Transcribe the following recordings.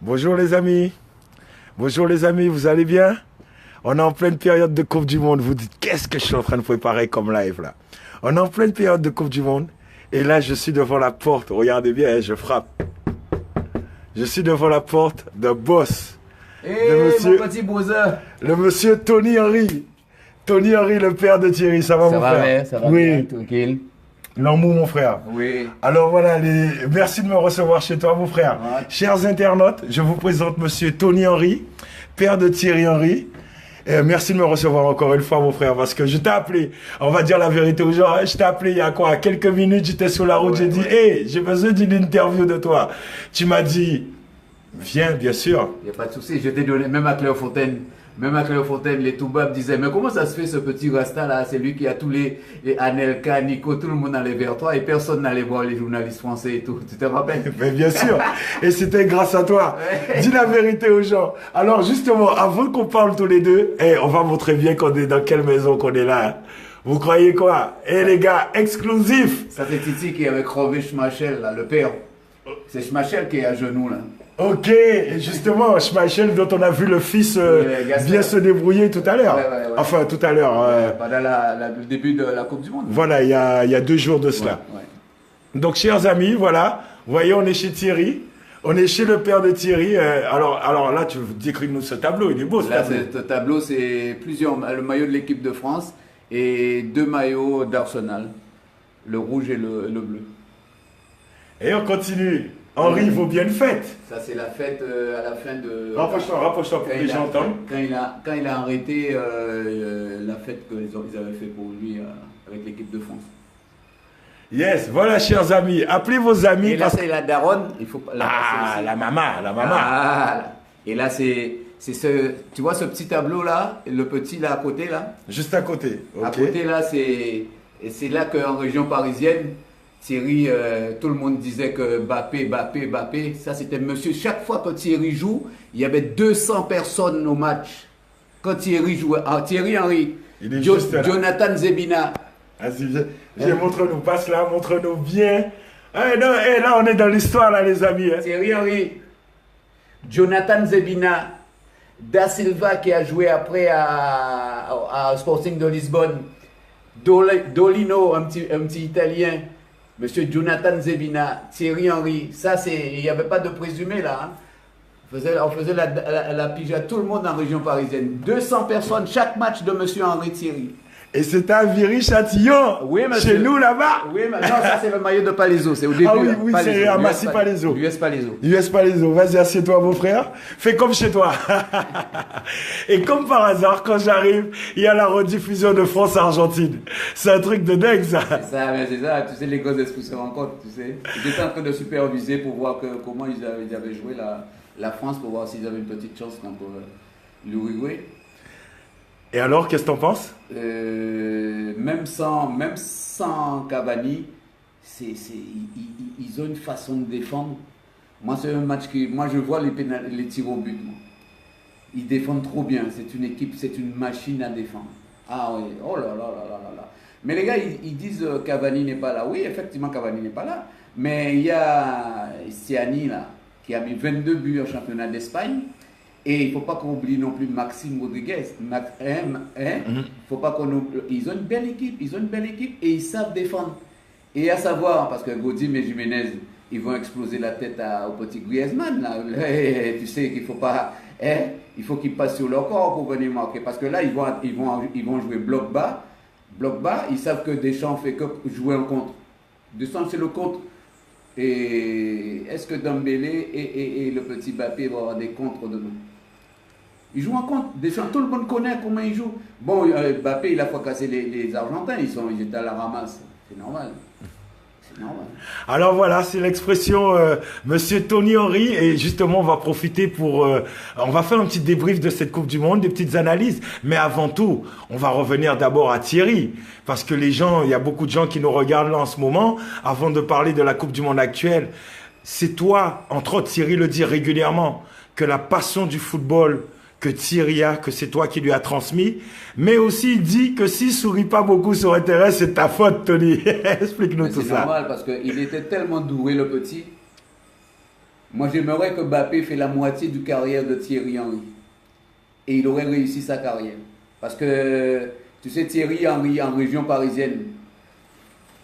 Bonjour les amis. Bonjour les amis, vous allez bien? On est en pleine période de Coupe du Monde. Vous dites, qu'est-ce que je suis en train de préparer comme live là? On est en pleine période de Coupe du Monde. Et là, je suis devant la porte. Regardez bien, hein, je frappe. Je suis devant la porte d'un boss. Mon petit brother. Le monsieur Tony Henry. Tony Henry, le père de Thierry. Ça va, mon frère? Ça va oui. bien, tranquille. L'amour, mon frère. Oui. Alors voilà, merci de me recevoir chez toi, mon frère. Ouais. Chers internautes, je vous présente monsieur Tony Henry, père de Thierry Henry. Et merci de me recevoir encore une fois, mon frère, parce que je t'ai appelé, on va dire la vérité aux gens, hein, je t'ai appelé il y a quoi, quelques minutes, j'étais sur la route, j'ai dit, hey, j'ai besoin d'une interview de toi. Tu m'as dit, viens, bien sûr. Il n'y a pas de souci, je t'ai donné, même à Clairefontaine, les Toubabs disaient, mais comment ça se fait ce petit Rasta là, c'est lui qui a tous les Anelka, Nico, tout le monde allait vers toi et personne n'allait voir les journalistes français et tout, tu te rappelles? Mais bien sûr, et c'était grâce à toi. Dis la vérité aux gens. Alors justement, avant qu'on parle tous les deux, on va montrer bien qu'on est dans quelle maison qu'on est là. Hein. Vous croyez quoi? Les gars, exclusif. Ça c'est Titi qui avait crevé Schmachel, là, le père. C'est Schmachel qui est à genoux là. Ok, et justement, Schmeichel dont on a vu le fils bien se débrouiller tout à l'heure. Ouais. Enfin, tout à l'heure. Pendant le début de la Coupe du Monde. Voilà, il y a 2 jours de cela. Ouais. Donc, chers amis, voilà, vous voyez, on est chez Thierry. On est chez le père de Thierry. Alors là, tu décris-nous ce tableau, il est beau ce Là, tableau. ce tableau, c'est le maillot de l'équipe de France et 2 maillots d'Arsenal, le rouge et le bleu. Et on continue. Henri vaut bien une fête. Ça, c'est la fête à la fin de... Rapproche-toi pour que les gens entendent. Quand il a arrêté la fête qu'ils avaient fait pour lui avec l'équipe de France. Yes, voilà, chers amis. Appelez vos amis. Et là, c'est la daronne. Il faut pas la maman. Ah, et là, tu vois ce petit tableau là, le petit là à côté là. Juste à côté. Okay. À côté là, c'est là qu'en région parisienne, Thierry, tout le monde disait que Bappé. Ça, c'était monsieur. Chaque fois que Thierry joue, il y avait 200 personnes au match. Quand Thierry jouait. Ah, Thierry Henry. Il est juste là. Jonathan Zebina. Vas-y, viens, montre-nous. Passe là, montre-nous bien. Là, on est dans l'histoire, là, les amis. Hein. Thierry Henry. Jonathan Zebina. Da Silva qui a joué après à Sporting de Lisbonne. Dolino, un petit Italien. Monsieur Jonathan Zebina, Thierry Henry, ça il n'y avait pas de présumé là. Hein. On faisait la pige à tout le monde en région parisienne. 200 personnes chaque match de Monsieur Henri Thierry. Et c'était à Viry-Châtillon, oui, chez nous là-bas. Oui, mais non, ça c'est le maillot de Palaiseau, c'est au début. Ah oui, c'est à Massy Palaiseau. US Palaiseau. US Palaiso, vas-y, assieds-toi mon frère, fais comme chez toi. Et comme par hasard, quand j'arrive, il y a la rediffusion de France-Argentine. C'est un truc de dingue ça. C'est ça, tu sais, les gosses d'esprit se rencontrent, tu sais. Ils étaient en train de superviser pour voir comment ils avaient joué la France, pour voir s'ils avaient une petite chance contre l'Uruguay. Et alors, qu'est-ce que t'en penses? Même sans Cavani, ils ont une façon de défendre. Moi, c'est un match moi, je vois les tirs au but. Moi. Ils défendent trop bien. C'est une équipe, c'est une machine à défendre. Ah oui, oh là là là là là. Mais les gars, ils disent Cavani n'est pas là. Oui, effectivement, Cavani n'est pas là. Mais il y a Stiani là, qui a mis 22 buts en championnat d'Espagne. Et il ne faut pas qu'on oublie non plus Maxime Rodriguez. Faut pas qu'on oublie. Ils ont une belle équipe, et ils savent défendre. Et à savoir, parce que Godin et Jiménez, ils vont exploser la tête au petit Griezmann. Là. Tu sais qu'il faut pas. Il faut qu'ils passent sur leur corps pour venir marquer. Parce que là, ils vont jouer bloc bas. Ils savent que Deschamps fait que jouer en contre. Deschamps, c'est le contre. Et est-ce que Dembélé et le petit Mbappé vont avoir des contres demain? Ils jouent en contre. Deschamps, tout le monde connaît comment ils jouent. Bon, Mbappé, il a fracassé les Argentins. Ils étaient à la ramasse. C'est normal. Alors voilà, c'est l'expression Monsieur Tony Henry, et justement on va profiter on va faire un petit débrief de cette Coupe du Monde, des petites analyses, mais avant tout, on va revenir d'abord à Thierry, parce que il y a beaucoup de gens qui nous regardent là en ce moment, avant de parler de la Coupe du Monde actuelle. C'est toi, entre autres, Thierry le dit régulièrement, que la passion du football que Thierry a, que c'est toi qui lui as transmis, mais aussi il dit que s'il sourit pas beaucoup sur un terrain, c'est ta faute, Tony. Explique-nous tout ça. C'est normal parce qu'il était tellement doué, le petit. Moi, j'aimerais que Mbappé fait la moitié du carrière de Thierry Henry. Et il aurait réussi sa carrière. Parce que, tu sais, Thierry Henry en région parisienne,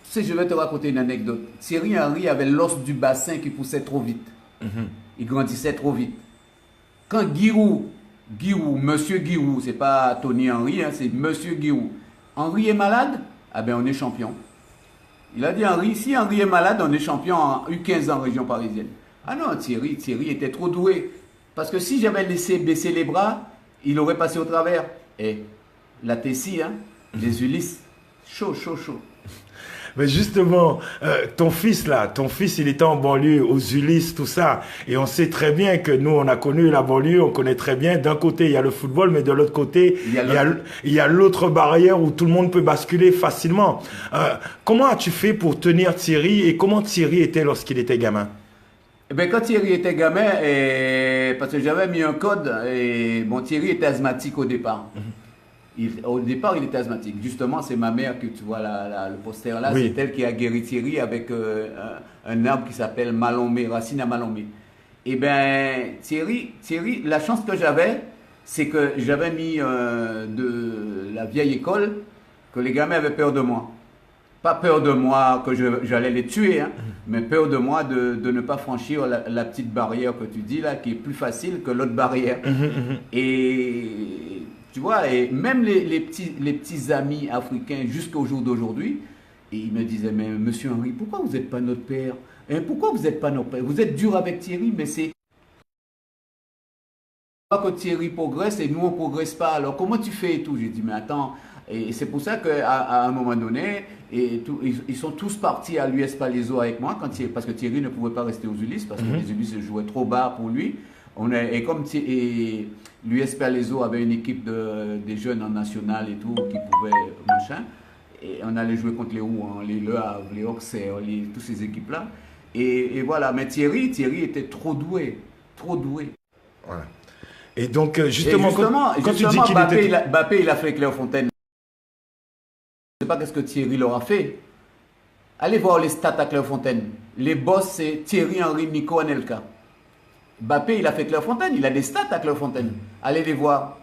tu sais, je vais te raconter une anecdote. Thierry Henry avait l'os du bassin qui poussait trop vite. Il grandissait trop vite. Quand Giroud, Monsieur Giroud, c'est pas Tony Henry, hein, c'est Monsieur Giroud. Henry est malade, ah ben on est champion. Il a dit Henry, si Henry est malade, on est champion en U15 en région parisienne. Ah non, Thierry était trop doué. Parce que si j'avais laissé baisser les bras, il aurait passé au travers. Et la Tessie, hein, les Ulysses, chaud. Mais justement, ton fils, il était en banlieue, aux Ulysses, tout ça. Et on sait très bien que nous, on a connu la banlieue, on connaît très bien. D'un côté, il y a le football, mais de l'autre côté, il y a l'autre barrière où tout le monde peut basculer facilement. Comment as-tu fait pour tenir Thierry et comment Thierry était lorsqu'il était gamin? Eh ben, quand Thierry était gamin, parce que j'avais mis un code, et bon, Thierry était asthmatique au départ. Au départ, il était asthmatique. Justement, c'est ma mère que tu vois le poster là. Oui. C'est elle qui a guéri Thierry avec un arbre qui s'appelle Malomé, racine à Malomé. Eh bien, Thierry, la chance que j'avais, c'est que j'avais mis de la vieille école, que les gamins avaient peur de moi. Pas peur de moi que j'allais les tuer, hein, mais peur de moi de ne pas franchir la petite barrière que tu dis là, qui est plus facile que l'autre barrière. Et tu vois, et même les petits amis africains jusqu'au jour d'aujourd'hui, ils me disaient, mais monsieur Henry, pourquoi vous n'êtes pas notre père? Hein, pourquoi vous n'êtes pas notre père? Vous êtes dur avec Thierry, mais c'est que Thierry progresse et nous on ne progresse pas. Alors comment tu fais et tout? J'ai dit, mais attends. Et c'est pour ça qu'à un moment donné, ils sont tous partis à l'US Palaiso avec moi, parce que Thierry ne pouvait pas rester aux Ulysses, parce que les Ulysses jouaient trop bas pour lui. Et comme l'US Palaiso avait une équipe des jeunes en national et tout, qui pouvaient machin, et on allait jouer contre les Rouen, les Le Havre, les Auxerre, toutes ces équipes-là. Et voilà, mais Thierry était trop doué. Voilà. Et donc, justement, quand tu dis qu'il était... Mbappé, il a fait Clairefontaine. Je ne sais pas qu'est-ce que Thierry leur a fait. Allez voir les stats à Clairefontaine. Les boss, c'est Thierry Henry, Nico, Anelka. Mbappé, il a fait Clairefontaine. Il a des stats à Clairefontaine. Allez les voir.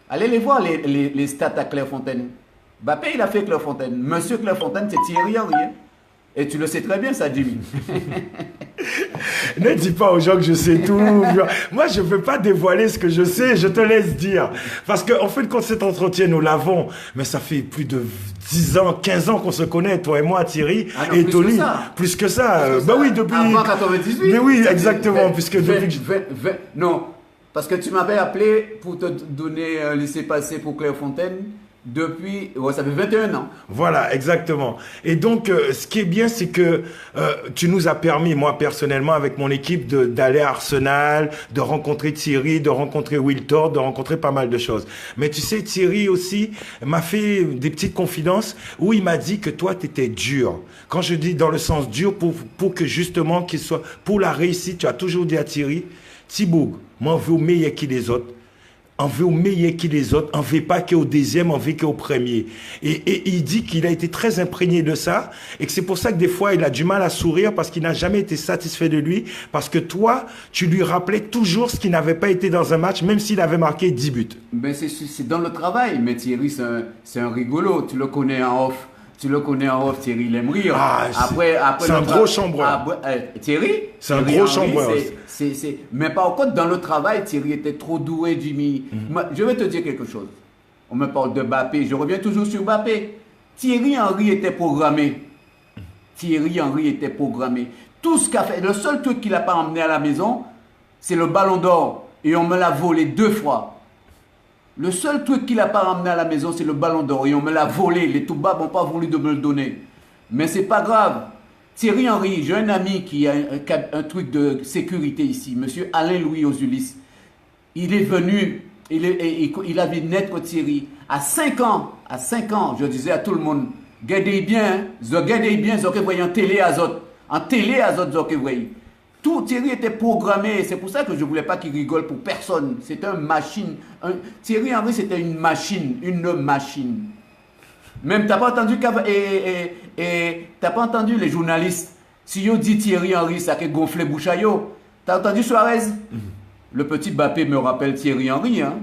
Allez les voir, les stats à Clairefontaine. Mbappé, il a fait Clairefontaine. Monsieur Clairefontaine, c'est Thierry Henry. Hein? Et tu le sais très bien, ça, Jimmy. Ne dis pas aux gens que je sais tout. Moi, je ne veux pas dévoiler ce que je sais. Je te laisse dire. Parce qu'en fait, quand cet entretien, nous l'avons, mais ça fait plus de 10 ans, 15 ans qu'on se connaît, toi et moi, Thierry, et Tony. Plus que ça. Oui, depuis... Avant 98. Mais oui, exactement. Puisque depuis... Non, parce que tu m'avais appelé pour te donner un laissez-passer pour Clairefontaine. Depuis, ça fait 21 ans. Voilà, exactement. Et donc, ce qui est bien, c'est que tu nous as permis, moi personnellement, avec mon équipe, d'aller à Arsenal, de rencontrer Thierry, de rencontrer Wiltord, de rencontrer pas mal de choses. Mais tu sais, Thierry aussi m'a fait des petites confidences où il m'a dit que toi, tu étais dur. Quand je dis dans le sens dur, pour que justement, qu'il soit pour la réussite, tu as toujours dit à Thierry, Thibaut, moi, on veut au meilleur qui les autres. On veut au meilleur qui les autres, on ne veut pas qu'au deuxième, on veut qu'au premier. Et il dit qu'il a été très imprégné de ça et que c'est pour ça que des fois, il a du mal à sourire parce qu'il n'a jamais été satisfait de lui. Parce que toi, tu lui rappelais toujours ce qui n'avait pas été dans un match, même s'il avait marqué 10 buts. Mais c'est dans le travail. Mais Thierry, c'est un rigolo. Tu le connais en off. Thierry, il aime rire. Après c'est un gros chambreur. Thierry, c'est un gros chambreur. Mais par contre, dans le travail, Thierry était trop doué, Jimmy. Je vais te dire quelque chose. On me parle de Mbappé. Je reviens toujours sur Mbappé. Thierry Henry était programmé. Tout ce qu'a fait, le seul truc qu'il n'a pas emmené à la maison, c'est le ballon d'or. Et on me l'a volé 2 fois. Le seul truc qu'il n'a pas ramené à la maison, c'est le ballon d'or. Et on me l'a volé. Les Toubabs n'ont pas voulu de me le donner. Mais c'est pas grave. Thierry Henry, j'ai un ami qui a un truc de sécurité ici. Monsieur Alain Louis aux Ulysses. Il est venu, il avait net que Thierry. À 5 ans, je disais à tout le monde, gardez bien, vous voyez en télé azote. En télé azote, vous voyez. Tout Thierry était programmé, c'est pour ça que je ne voulais pas qu'il rigole pour personne. C'était une machine. Thierry Henry, c'était une machine. Même, tu n'as pas entendu t'as pas entendu les journalistes. Si yo dit Thierry Henry, ça a gonflé Bouchayo. T'as entendu Suarez? Le petit Mbappé me rappelle Thierry Henry. Hein?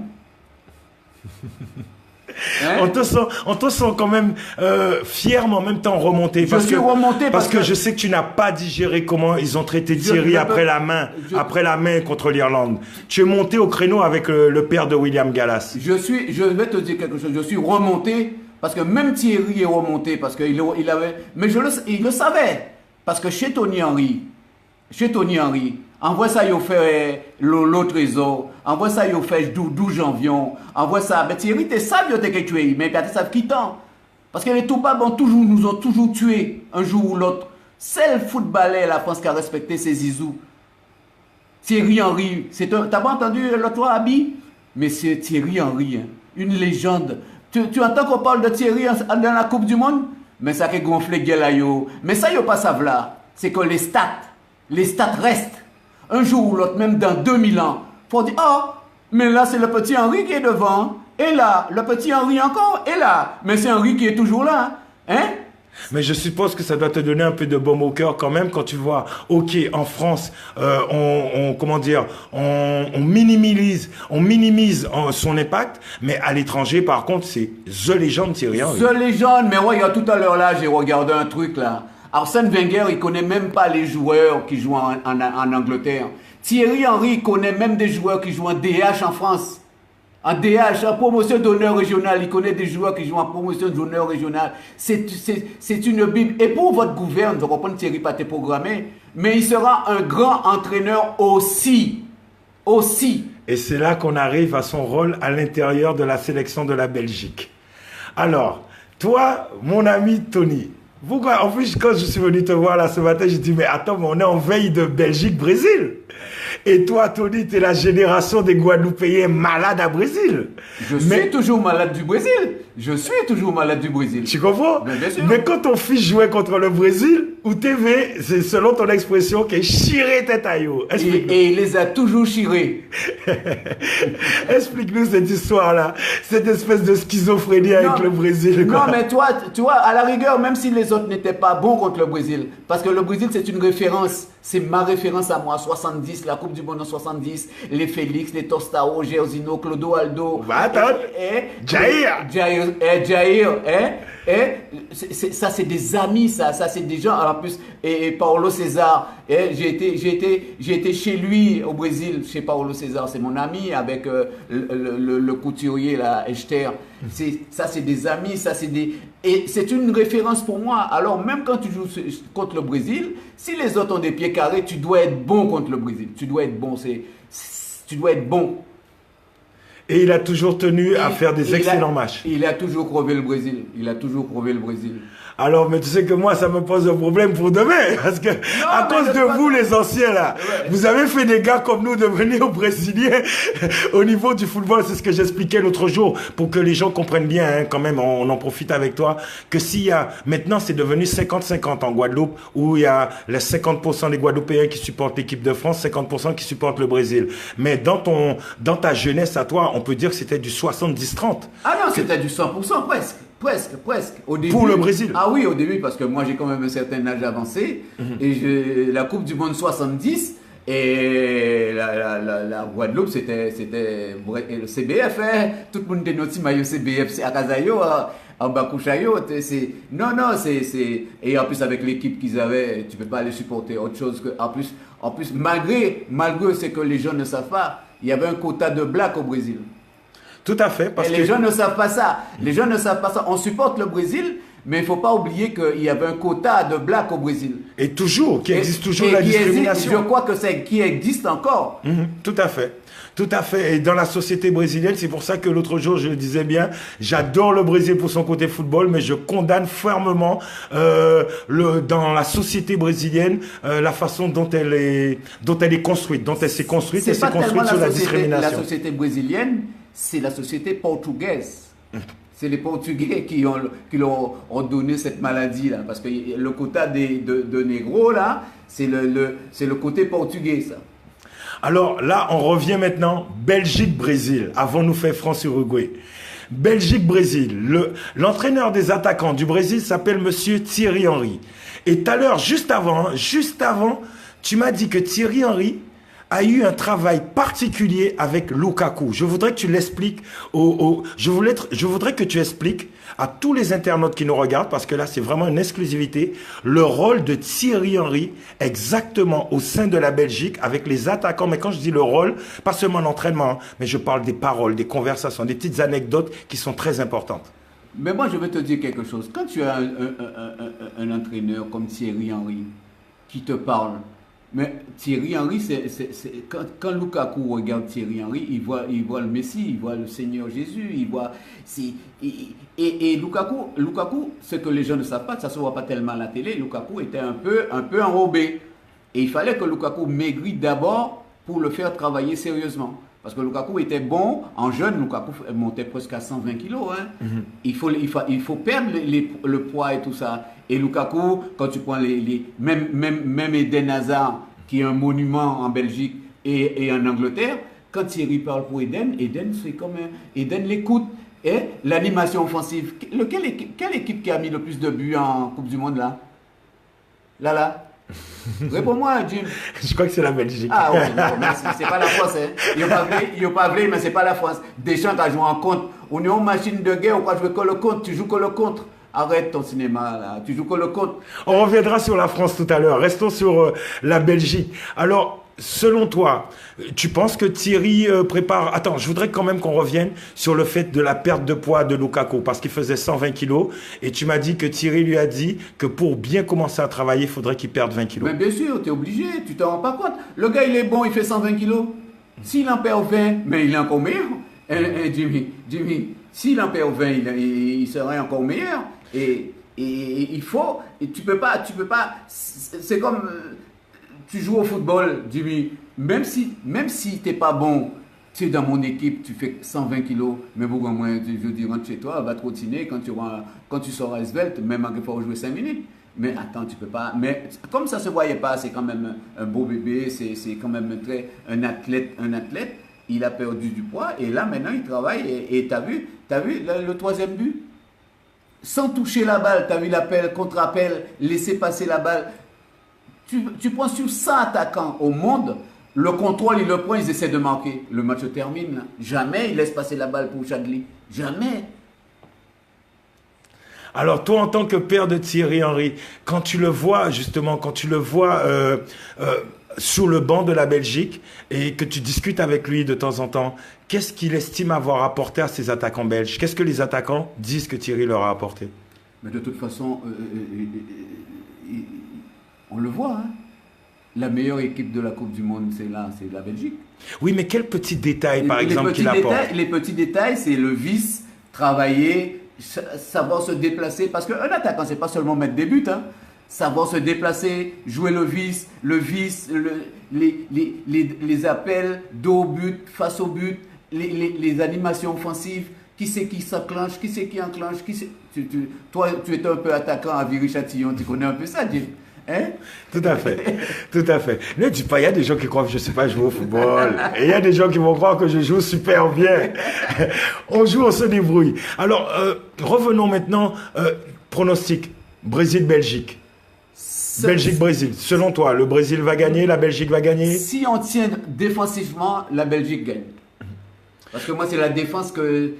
Hein? On te sent quand même fier, mais en même temps remonté. Je suis remonté parce que je sais que tu n'as pas digéré comment ils ont traité Thierry après la main contre l'Irlande. Tu es monté au créneau avec le père de William Gallas. Je vais te dire quelque chose. Je suis remonté parce que même Thierry est remonté parce qu'il avait. Mais il le savait parce que chez Tony Henry, envoie ça, il fait l'autre trésor. Envoie ça, il fait 12 janvier. Envoie ça. Mais Thierry, t'es savio, t'es que tué. Mais t'es savio qui t'en. Parce que les Toubabs nous ont toujours tués, un jour ou l'autre. C'est le footballeur, la France, qui a respecté ses zizous. Thierry Henry. T'as pas entendu l'autre Abi? Mais c'est Thierry Henry, hein, une légende. Tu entends qu'on parle de Thierry dans la Coupe du Monde? Mais ça qui gonflé Guélayo. Mais ça, il n'y a pas ça là. C'est que les stats restent. Un jour ou l'autre, même dans 2000 ans, faut dire, oh, mais là, c'est le petit Henry qui est devant. Et là, le petit Henry encore. Et là, mais c'est Henry qui est toujours là. Hein? Mais je suppose que ça doit te donner un peu de baume au cœur quand même quand tu vois, ok, en France, on minimise son impact, mais à l'étranger, par contre, c'est The Legend Thierry Henry. The Legend, mais regarde, tout à l'heure là, j'ai regardé un truc là. Arsène Wenger, il connaît même pas les joueurs qui jouent en Angleterre. Thierry Henry, il connaît même des joueurs qui jouent en DH en France. En DH, en promotion d'honneur régional, il connaît des joueurs qui jouent en promotion d'honneur régional. C'est une Bible. Et pour votre gouverne, je comprends Thierry pas t'es programmé, mais il sera un grand entraîneur aussi. Et c'est là qu'on arrive à son rôle à l'intérieur de la sélection de la Belgique. Alors, toi, mon ami Tony, pourquoi, en plus, quand je suis venu te voir là ce matin, j'ai dit, mais attends, mais on est en veille de Belgique-Brésil. Et toi, Tony, tu es la génération des Guadeloupéens malades à Brésil. Je suis toujours malade du Brésil. Tu comprends? Bien sûr. Mais quand ton fils jouait contre le Brésil, ou TV, c'est selon ton expression, qu'il chiré tête à yo. Et il les a toujours chirés. Explique-nous cette histoire-là, cette espèce de schizophrénie avec le Brésil. Quoi. Non, mais toi, tu vois, à la rigueur, même si les autres n'étaient pas bons contre le Brésil, parce que le Brésil, c'est une référence. C'est ma référence à moi, 70, la Coupe du Monde en 70, les Félix, les Tostao, Gersino, Clodoaldo. Va attendre. Jair, ça c'est des amis, ça c'est des gens, en plus, et Paulo César, j'ai été chez lui au Brésil, chez Paulo César, c'est mon ami, avec le couturier, là, Esther. Ça c'est des amis, et c'est une référence pour moi. Alors même quand tu joues contre le Brésil, si les autres ont des pieds carrés, tu dois être bon contre le Brésil, tu dois être bon. Et il a toujours tenu à faire des excellents matchs. Il a toujours crevé le Brésil. Alors, mais tu sais que moi, ça me pose un problème pour demain. Parce que, à cause de vous, les anciens, là, vous avez fait des gars comme nous devenir brésiliens au niveau du football. C'est ce que j'expliquais l'autre jour pour que les gens comprennent bien, hein, quand même, on en profite avec toi, que maintenant, c'est devenu 50-50 en Guadeloupe, où il y a les 50% des Guadeloupéens qui supportent l'équipe de France, 50% qui supportent le Brésil. Mais dans ta jeunesse à toi, on peut dire que c'était du 70-30. Ah non, c'était du 100%, presque. Au début, pour le Brésil. Ah oui, au début, parce que moi j'ai quand même un certain âge avancé. Et la Coupe du Monde 70, et la Guadeloupe, c'était le CBF. Hein. Tout le monde dénotait maillot CBF, c'est à Kazayo, en Bakouchayo. Non, c'est. Et en plus, avec l'équipe qu'ils avaient, tu ne peux pas aller supporter autre chose que. En plus malgré ce que les gens ne savent pas, il y avait un quota de blacks au Brésil. Tout à fait. Les gens ne savent pas ça. On supporte le Brésil, mais il ne faut pas oublier qu'il y avait un quota de blacks au Brésil. Et toujours, qui existe toujours la discrimination. Je crois que c'est qui existe encore. Tout à fait. Tout à fait. Et dans la société brésilienne, c'est pour ça que l'autre jour, je le disais bien, j'adore le Brésil pour son côté football, mais je condamne fermement dans la société brésilienne la façon dont elle est construite, dont elle s'est construite, et s'est construite sur la discrimination. La société brésilienne, c'est la société portugaise. C'est les Portugais qui ont donné cette maladie-là. Parce que le quota de négros, là, c'est le côté portugais, ça. Alors là, on revient maintenant, Belgique-Brésil. Avons-nous fait France-Uruguay? Belgique-Brésil. L'entraîneur des attaquants du Brésil s'appelle Monsieur Thierry Henry. Et tout à l'heure, juste avant, tu m'as dit que Thierry Henry a eu un travail particulier avec Lukaku. Je voudrais que tu l'expliques je voudrais que tu expliques à tous les internautes qui nous regardent, parce que là, c'est vraiment une exclusivité, le rôle de Thierry Henry exactement au sein de la Belgique avec les attaquants. Mais quand je dis le rôle, pas seulement l'entraînement, hein, mais je parle des paroles, des conversations, des petites anecdotes qui sont très importantes. Mais moi, je vais te dire quelque chose. Quand tu as un entraîneur comme Thierry Henry qui te parle, mais Thierry Henry, quand Lukaku regarde Thierry Henry, il voit le Messie, il voit le Seigneur Jésus, il voit... Et Lukaku, ce que les gens ne savent pas, ça ne se voit pas tellement à la télé, Lukaku était un peu enrobé. Et il fallait que Lukaku maigrisse d'abord pour le faire travailler sérieusement. Parce que Lukaku était bon, en jeune, Lukaku montait presque à 120 kilos. Hein. Il faut perdre le poids et tout ça. Et Lukaku, quand tu prends même Eden Hazard, qui est un monument en Belgique et en Angleterre, quand Thierry parle pour Eden c'est comme Eden l'écoute. Et l'animation offensive, quelle équipe qui a mis le plus de buts en Coupe du Monde là? Là. Réponds-moi, Jim. Je crois que c'est la Belgique. Ah oui, non, mais c'est pas la France. Hein. Il n'y a pas vrai, mais c'est pas la France. Deschamps a joué en contre. On est en machine de guerre, on va jouer que le contre. Tu joues que le contre. Arrête ton cinéma là, tu joues que le contre. On reviendra sur la France tout à l'heure. Restons sur la Belgique. Alors, selon toi, tu penses que Thierry prépare... Attends, je voudrais quand même qu'on revienne sur le fait de la perte de poids de Lukaku, parce qu'il faisait 120 kilos, et tu m'as dit que Thierry lui a dit que pour bien commencer à travailler, il faudrait qu'il perde 20 kilos. Mais bien sûr, tu es obligé, tu t'en rends pas compte. Le gars, il est bon, il fait 120 kilos. S'il en perd 20, mais il est encore meilleur. Jimmy, s'il en perd 20, il serait encore meilleur. Et il faut... Et tu peux pas... C'est comme... Tu joues au football, Jimmy, même si tu n'es pas bon, tu es dans mon équipe, tu fais 120 kilos, mais beaucoup moins, je dis, rentre chez toi, va trottiner, quand tu seras svelte, même il faut jouer 5 minutes. Mais attends, tu peux pas. Mais comme ça ne se voyait pas, c'est quand même un beau bébé, c'est quand même un athlète. Il a perdu du poids et là maintenant il travaille et tu as vu le troisième but? Sans toucher la balle, tu as vu l'appel, contre-appel, laisser passer la balle. Tu prends sur 100 attaquants au monde, le contrôle, il le prend, ils essaient de marquer. Le match se termine. Là. Jamais il laisse passer la balle pour Chadli. Jamais. Alors toi, en tant que père de Thierry Henry, quand tu le vois sous le banc de la Belgique et que tu discutes avec lui de temps en temps, qu'est-ce qu'il estime avoir apporté à ses attaquants belges? Qu'est-ce que les attaquants disent que Thierry leur a apporté? Mais de toute façon... on le voit, hein. La meilleure équipe de la Coupe du Monde, c'est la Belgique. Oui, mais quels petits détails, par exemple, qu'il apporte? Les petits détails, c'est le vice, travailler, savoir se déplacer. Parce qu'un attaquant, c'est pas seulement mettre des buts, hein. Savoir se déplacer, jouer le vice, les appels, dos au but, face au but, les animations offensives. Qui c'est qui s'enclenche, qui c'est qui enclenche, toi, tu es un peu attaquant à Viry-Châtillon, tu connais un peu ça, Jim? Hein? Tout à fait. Ne dis pas, il y a des gens qui croient que je ne sais pas jouer au football. Et il y a des gens qui vont croire que je joue super bien. On joue, on se débrouille. Alors, revenons maintenant. Pronostic, Brésil-Belgique. Belgique-Brésil. Selon toi, le Brésil va gagner, la Belgique va gagner? Si on tient défensivement, la Belgique gagne. Parce que moi, c'est la défense que...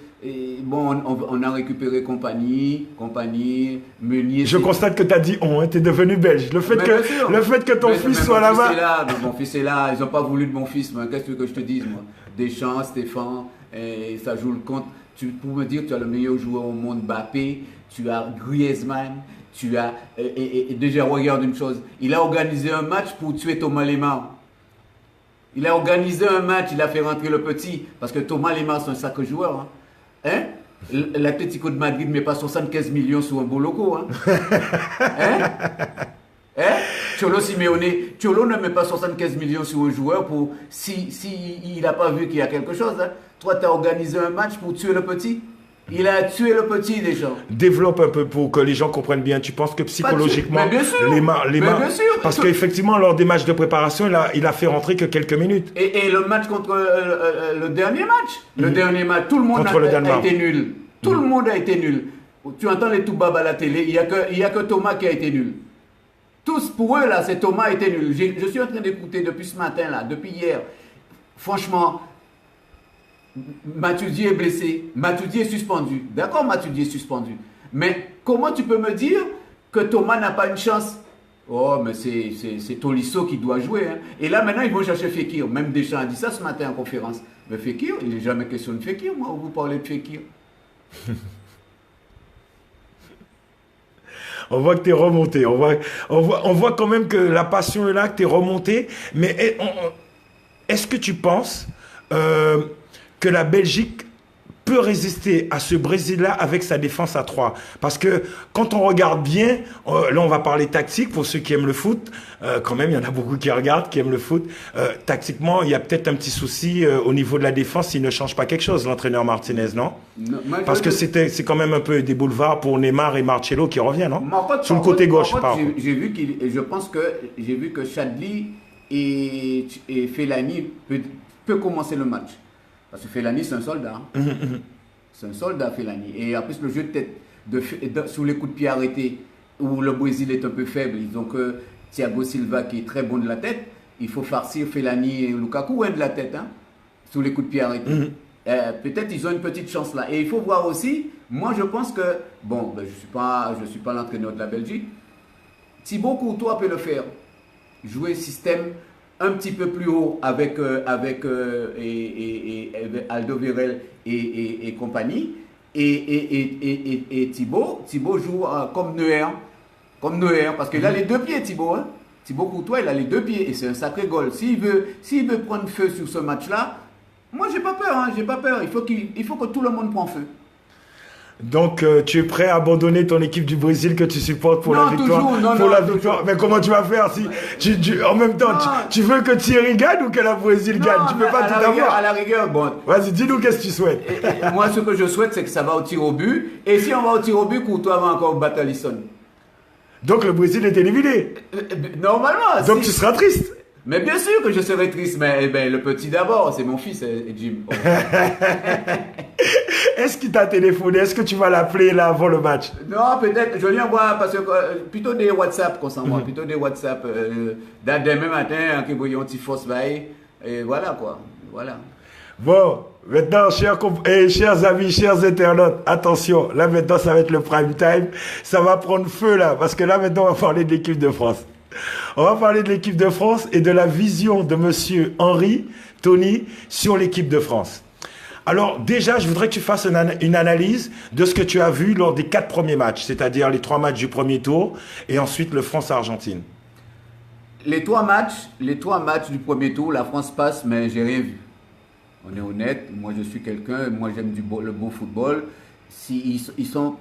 on a récupéré Compagnie, Meunier... Je constate que tu as dit on, tu es devenu belge. Le fait que ton fils soit là-bas... Mon fils est là, ils n'ont pas voulu de mon fils. Qu'est-ce que je te dise, moi? Deschamps, Stéphane, ça joue le compte. Pour me dire, tu as le meilleur joueur au monde, Mbappé, tu as Griezmann, tu as... Et déjà, regarde une chose, il a organisé un match pour tuer Thomas Lemar. Il a organisé un match, il a fait rentrer le petit, parce que Thomas Lemar, c'est un sacré joueur. Hein? L'Atlético de Madrid ne met pas 75 millions sur un beau logo. Cholo Simeone, Cholo ne met pas 75 millions sur un joueur pour si il n'a pas vu qu'il y a quelque chose. Hein? Toi, tu as organisé un match pour tuer le petit. Il a tué le petit déjà. Développe un peu pour que les gens comprennent bien. Tu penses que psychologiquement, les mains, parce qu'effectivement, lors des matchs de préparation, il a fait rentrer que quelques minutes. Et le match contre le dernier match, tout le monde a été nul. Tout le monde a été nul. Tu entends les Toubab à la télé, il n'y a que Thomas qui a été nul. Tous, pour eux, là, c'est Thomas était nul. Je suis en train d'écouter depuis ce matin, là, depuis hier. Franchement, Matuidi est blessé. Matuidi est suspendu. D'accord, Matuidi est suspendu. Mais comment tu peux me dire que Thomas n'a pas une chance? Oh, mais c'est Tolisso qui doit jouer. Hein. Et là, maintenant, ils vont chercher Fekir. Même Deschamps a dit ça ce matin en conférence. Mais Fekir, il n'est jamais question de Fekir, moi, vous parlez de Fekir. On voit que tu es remonté. On voit quand même que la passion est là, que tu es remonté. Mais est-ce que tu penses que la Belgique peut résister à ce Brésil-là avec sa défense à 3? Parce que quand on regarde bien, là on va parler tactique pour ceux qui aiment le foot, quand même il y en a beaucoup qui regardent, qui aiment le foot. Tactiquement, il y a peut-être un petit souci au niveau de la défense s'il ne change pas quelque chose, l'entraîneur Martinez, non? Parce que c'est quand même un peu des boulevards pour Neymar et Marcelo qui reviennent, non? Sur le côté gauche, par contre. Je pense que j'ai vu que Chadli et Fellaini peut commencer le match. Parce que Fellaini, c'est un soldat. Hein. C'est un soldat, Fellaini. Et en plus, le jeu de tête sous les coups de pied arrêtés, où le Brésil est un peu faible, ils ont que Thiago Silva qui est très bon de la tête. Il faut farcir Fellaini et Lukaku de la tête, hein, sous les coups de pied arrêtés. Peut-être ils ont une petite chance là. Et il faut voir aussi, moi je pense que, bon, ben, je suis pas l'entraîneur de la Belgique. Thibaut Courtois peut le faire. Jouer système un petit peu plus haut avec Alderweireld et compagnie. Et Thibaut joue comme Neuer. Comme Neuer, parce qu'il a les deux pieds, Thibaut. Hein. Thibaut Courtois, il a les deux pieds et c'est un sacré goal. S'il veut prendre feu sur ce match-là, moi, j'ai pas peur. Hein, j'ai pas peur. Il faut que tout le monde prenne feu. Donc, tu es prêt à abandonner ton équipe du Brésil que tu supportes pour la victoire? Toujours. Mais comment tu vas faire si en même temps, tu veux que Thierry gagne ou que la Brésil gagne? Tu peux pas tout avoir. À la rigueur, bon. Vas-y, dis-nous qu'est-ce que tu souhaites. Moi, ce que je souhaite, c'est que ça va au tir au but. Et si on va au tir au but, Courtois va encore battre Alisson. Donc, le Brésil est éliminé. Normalement. Donc, tu seras triste. Mais bien sûr que je serai triste, mais le petit d'abord, c'est mon fils, Jim. Oh. Est-ce qu'il t'a téléphoné? Est-ce que tu vas l'appeler là avant le match? Non, peut-être, je lui envoie, parce que plutôt des WhatsApp qu'on s'envoie, plutôt des WhatsApp. Demain matin, qui voyons un petit force vaille, et voilà quoi, voilà. Bon, maintenant, chers amis, chers internautes, attention, là maintenant ça va être le prime time, ça va prendre feu là, parce que là maintenant on va parler de l'équipe de France. On va parler de l'équipe de France et de la vision de monsieur Henry, Tony, sur l'équipe de France. Alors déjà, je voudrais que tu fasses une analyse de ce que tu as vu lors des 4 premiers matchs, c'est-à-dire les 3 matchs du premier tour et ensuite le France-Argentine. Les trois matchs du premier tour, la France passe, mais j'ai rien vu. On est honnête, moi je suis quelqu'un, moi j'aime le bon football. Ils ont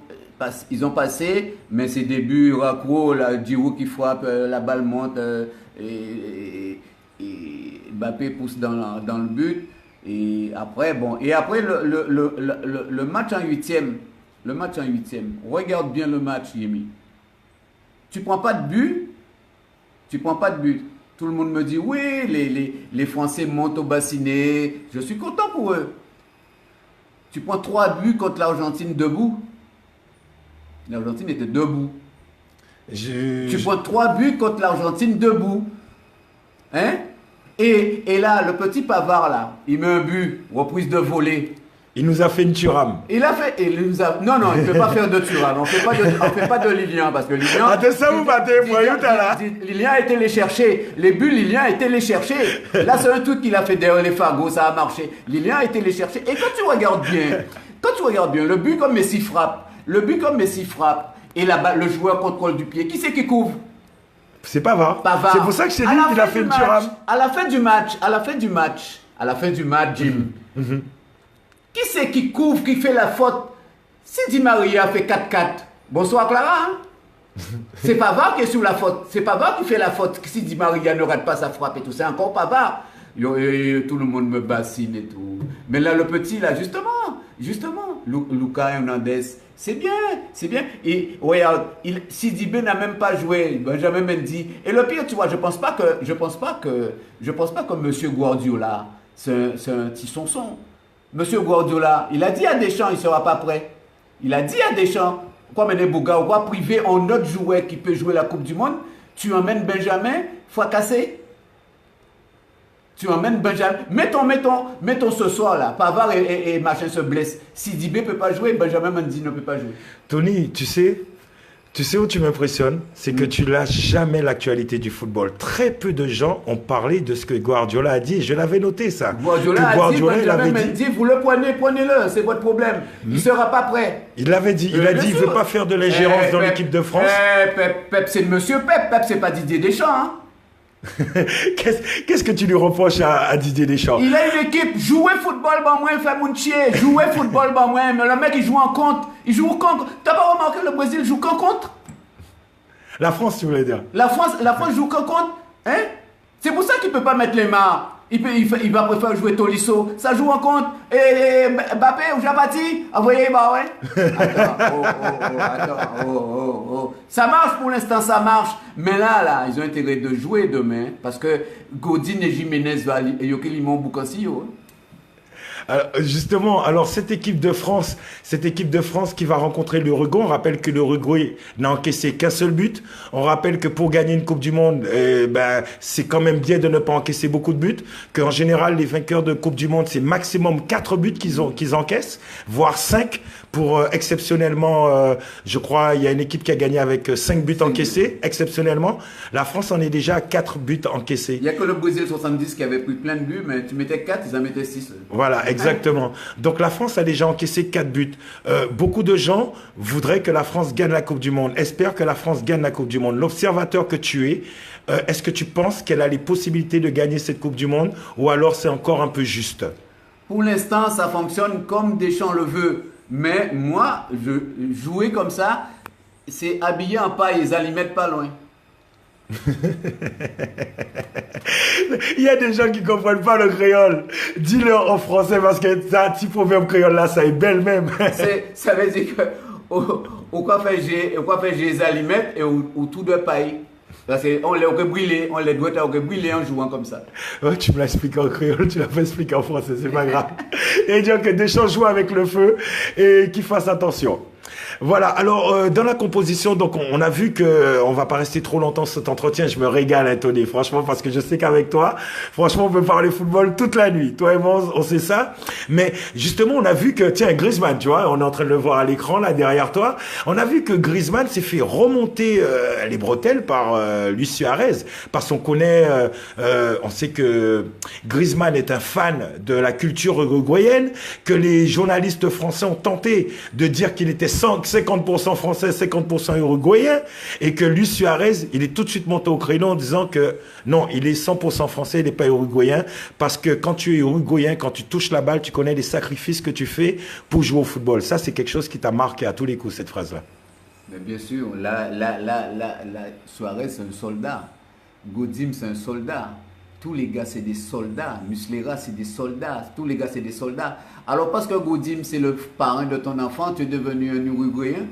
passé, mais ces débuts raccro, Giroud qui frappe, la balle monte et Mbappé pousse dans le but. Et après, le match en huitième, regarde bien le match, Yemi. Tu prends pas de but. Tout le monde me dit, oui, les Français montent au bassinet. Je suis content pour eux. Tu prends 3 buts contre l'Argentine debout. L'Argentine était debout. Tu prends 3 buts contre l'Argentine debout. Hein? Et là, le petit Pavard, là, il met un but, reprise de volée. Il nous a fait une Thuram. Non, il ne peut pas faire de Thuram. On ne fait pas de Lilian, parce que Lilian... Lilian a été les chercher. Les buts, Lilian a été les chercher. Là, c'est un truc qu'il a fait derrière les fagots, ça a marché. Lilian a été les chercher. Et quand tu regardes bien, le but comme Messi frappe, et le joueur contrôle du pied, qui c'est qui couvre? C'est Pavard. C'est pour ça que je t'ai dit qu'il a fait une Thuram. À la fin du match, Jim, qui c'est qui couvre, qui fait la faute? Si Di Maria fait 4-4, bonsoir Clara. Hein? C'est Pavard qui est sous la faute. C'est Pavard qui fait la faute. Si Di Maria ne rate pas sa frappe et tout, c'est encore Pavard. Tout le monde me bassine et tout. Mais là, le petit, là, justement, Lucas Hernandez, c'est bien. Et regarde, Sidibé n'a même pas joué, Benjamin Mendy. Et le pire, tu vois, je pense pas que Monsieur Guardiola, c'est un petit sonson. Monsieur Guardiola, il a dit à Deschamps, il ne sera pas prêt. Il a dit à Deschamps, quoi mener Bouga, on va priver un autre joueur qui peut jouer la Coupe du Monde. Tu emmènes Benjamin fracassé. Tu emmènes Benjamin. Mettons ce soir là. Pavard et machin se blessent. Sidibé ne peut pas jouer, Benjamin Mendy ne peut pas jouer. Tony, tu sais où tu m'impressionnes? C'est que tu lâches jamais l'actualité du football. Très peu de gens ont parlé de ce que Guardiola a dit. Je l'avais noté ça. Guardiola a dit, Benjamin Mendy, vous le prenez-le, c'est votre problème. Il ne sera pas prêt. Il l'avait dit. Il a dit, il ne veut pas faire de l'ingérence dans l'équipe de France. Pep, c'est monsieur Pep. Pep, c'est pas Didier Deschamps. Hein. Qu'est-ce que tu lui reproches à Didier Deschamps? Il a une équipe, jouer football, bah moins, faire mon chier, jouer football, bah moins, mais le mec il joue en contre, il joue en contre. T'as pas remarqué le Brésil joue qu'en contre? La France, tu voulais dire? La France joue qu'en contre, hein? C'est pour ça qu'il peut pas mettre les mains. Il va préférer jouer Tolisso. Ça joue en contre. Et Mbappé ou Jabati, envoyez, bah ouais. Attends, Ça marche pour l'instant, ça marche. Mais là, ils ont intérêt de jouer demain parce que Godin et Jiménez va yoke limon boucansio. Alors, justement, cette équipe de France qui va rencontrer l'Uruguay, on rappelle que l'Uruguay n'a encaissé qu'un seul but. On rappelle que pour gagner une Coupe du Monde, c'est quand même bien de ne pas encaisser beaucoup de buts. Qu'en général, les vainqueurs de Coupe du Monde, c'est maximum 4 buts qu'ils encaissent, voire 5. Pour exceptionnellement, je crois, il y a une équipe qui a gagné avec 5 buts encaissés, exceptionnellement. La France en est déjà à 4 buts encaissés. Il n'y a que le Brésil 70 qui avait pris plein de buts, mais tu mettais 4, ils en mettaient 6. Voilà, exactement. Donc la France a déjà encaissé 4 buts. Beaucoup de gens voudraient que la France gagne la Coupe du Monde, espèrent que la France gagne la Coupe du Monde. L'observateur que tu es, est-ce que tu penses qu'elle a les possibilités de gagner cette Coupe du Monde ou alors c'est encore un peu juste? Pour l'instant, ça fonctionne comme Deschamps le veut. Mais moi, jouer comme ça, c'est habillé en paille, ils allaient mettre pas loin. Il y a des gens qui ne comprennent pas le créole. Dis-leur en français parce que c'est un petit proverbe créole là, ça est belle même. Ça veut dire que au quoi faire les aliments et au tout de paille. Parce qu'on les brûler, on les doit brûler en jouant comme ça. Ouais, tu me l'as expliqué en créole, tu l'as pas expliqué en français, c'est pas grave. Et dire que Deschamps joue avec le feu et qu'il fasse attention. Voilà, alors dans la composition, donc on a vu que on va pas rester trop longtemps sur cet entretien. Je me régale, hein, Tony, franchement, parce que je sais qu'avec toi, franchement, on peut parler football toute la nuit. Toi et moi, on sait ça. Mais justement, on a vu que, tiens, Griezmann, tu vois, on est en train de le voir à l'écran là derrière toi. On a vu que Griezmann s'est fait remonter les bretelles par Luis Suarez, parce qu'on connaît, on sait que Griezmann est un fan de la culture uruguayenne, que les journalistes français ont tenté de dire qu'il était 50% français, 50% uruguayen, et que Luis Suarez, il est tout de suite monté au créneau en disant que non, il est 100% français, il n'est pas uruguayen, parce que quand tu es uruguayen, quand tu touches la balle, tu connais les sacrifices que tu fais pour jouer au football. Ça, c'est quelque chose qui t'a marqué à tous les coups, cette phrase-là. Mais bien sûr, Suarez, c'est un soldat. Godim, c'est un soldat. Tous les gars, c'est des soldats. Muslera, c'est des soldats. Tous les gars, c'est des soldats. Alors, parce que Godim, c'est le parrain de ton enfant, tu es devenu un Uruguayen?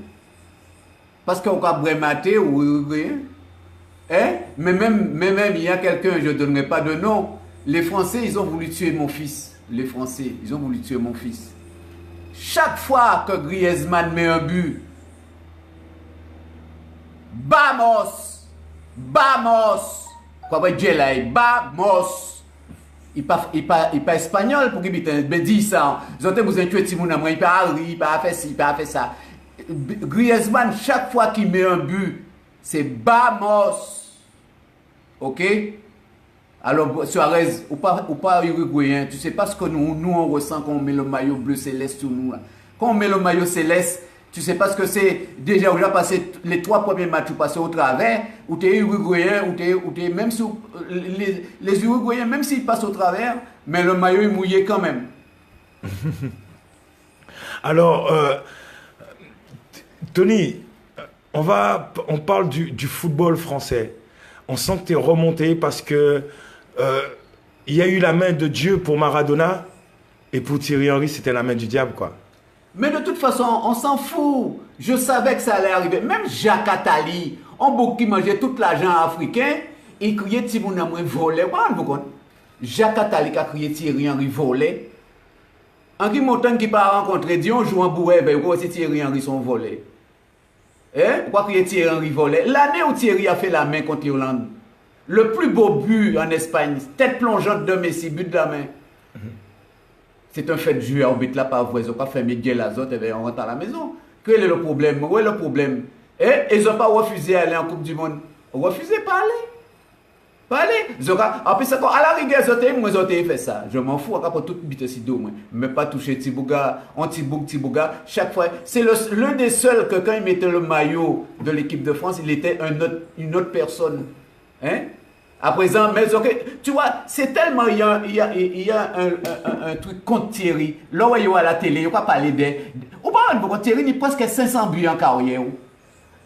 Parce qu'on a brématé ou Uruguayen? Hein? Mais même, il y a quelqu'un, je ne donnerai pas de nom. Les Français, ils ont voulu tuer mon fils. Les Français, ils ont voulu tuer mon fils. Chaque fois que Griezmann met un but, Vamos! Vamos! Quoi, Vamos! Il pas espagnol pour qu'il me dise ça. Ils ont besoin de tuer Timoun, il pas fait ci, il pas fait ça. Griezmann, chaque fois qu'il met un but, c'est Vamos! Ok? Alors, Suarez, ou pas uruguayen, tu sais pas ce que nous on ressent quand on met le maillot bleu céleste sur nous. Là. Quand on met le maillot céleste, tu sais pas ce que c'est. Déjà, on a passé les 3 premiers matchs, tu passes au travers, ou tu es uruguayen, ou tu es même sous. Les Uruguayens, même s'ils passent au travers, mais le maillot est mouillé quand même. Alors, Tony, on parle du football français. On sent que tu es remonté parce que il y a eu la main de Dieu pour Maradona et pour Thierry Henry, c'était la main du diable, quoi. Mais de toute façon, on s'en fout. Je savais que ça allait arriver. Même Jacques Attali, on beaucoup qui mangeait tout l'argent africain, il criait Timoun Amoué volé. Jacques Attali qui a crié Thierry Henry volé. Henri Montagne qui pas rencontré Dion joue en bourré, c'est Thierry Henry son volé. Hein? Pourquoi que Thierry Henry volait? L'année où Thierry a fait la main contre l'Irlande, le plus beau but en Espagne, tête plongeante de Messi, but de la main. C'est un fait de jouer, on bet là par voie, ils n'ont pas fait Miguel Azote, et bien on rentre à la maison. Quel est le problème? Où est le problème? Et ils n'ont pas refusé d'aller en Coupe du Monde. Refusé, pas aller. Pas aller. En plus, à la rigueur, ils ont fait ça. Je m'en fous, pour tout bite si d'eau, mais pas toucher Tibouga, Tibouga. Chaque fois, c'est l'un des seuls que quand il mettait le maillot de l'équipe de France, il était une autre personne. Hein? À présent, mais tu vois, c'est tellement, il y a un truc contre Thierry. Là où il y a à la télé, il n'y a pas parler de... Ou pas, Thierry, il y a presque 500 buts en carrière.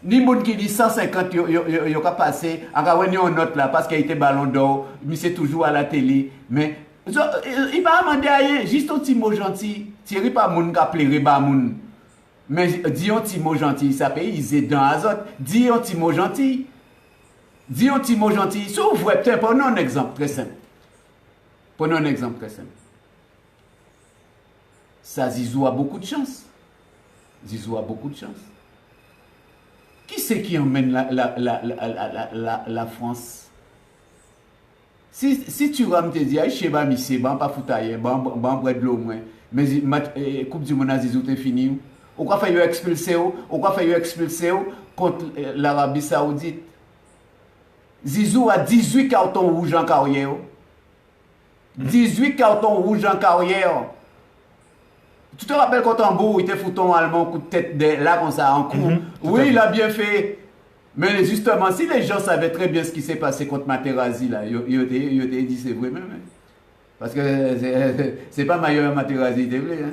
Ni monde qui dit 150, il a passé. Encore une note là, parce qu'il a été ballon d'or, mais c'est toujours à la télé. Mais, il va demander à rien, juste un petit mot gentil. Thierry, pas moun qui a plairé, pas moun. Mais, dis un petit mot gentil, ça paye, ils aident dans Azote. Dis un petit mot gentil. Dis un petit mot gentil. Si vous voulez, prenons un exemple très simple. Prenons un exemple très simple. Ça, Zizou a beaucoup de chance. Zizou a beaucoup de chance. Qui c'est qui emmène la France? Si tu vas me dire, je sais pas, je pas foutaille, je de l'eau, mais Coupe du Monde à Zizou, t'es fini. Pourquoi faut-il expulser? Pourquoi faut-il expulser contre l'Arabie Saoudite? Zizou a 18 cartons rouges en carrière. 18 cartons rouges en carrière. Tu te rappelles quand Tambour, il était fouton allemand, coup de tête là, comme ça, en cours. Oui, il a bien fait. Mais justement, si les gens savaient très bien ce qui s'est passé contre Materazzi, là, ils ont dit c'est vrai même. Parce que c'est pas meilleur Materazzi, il était vrai. Hein?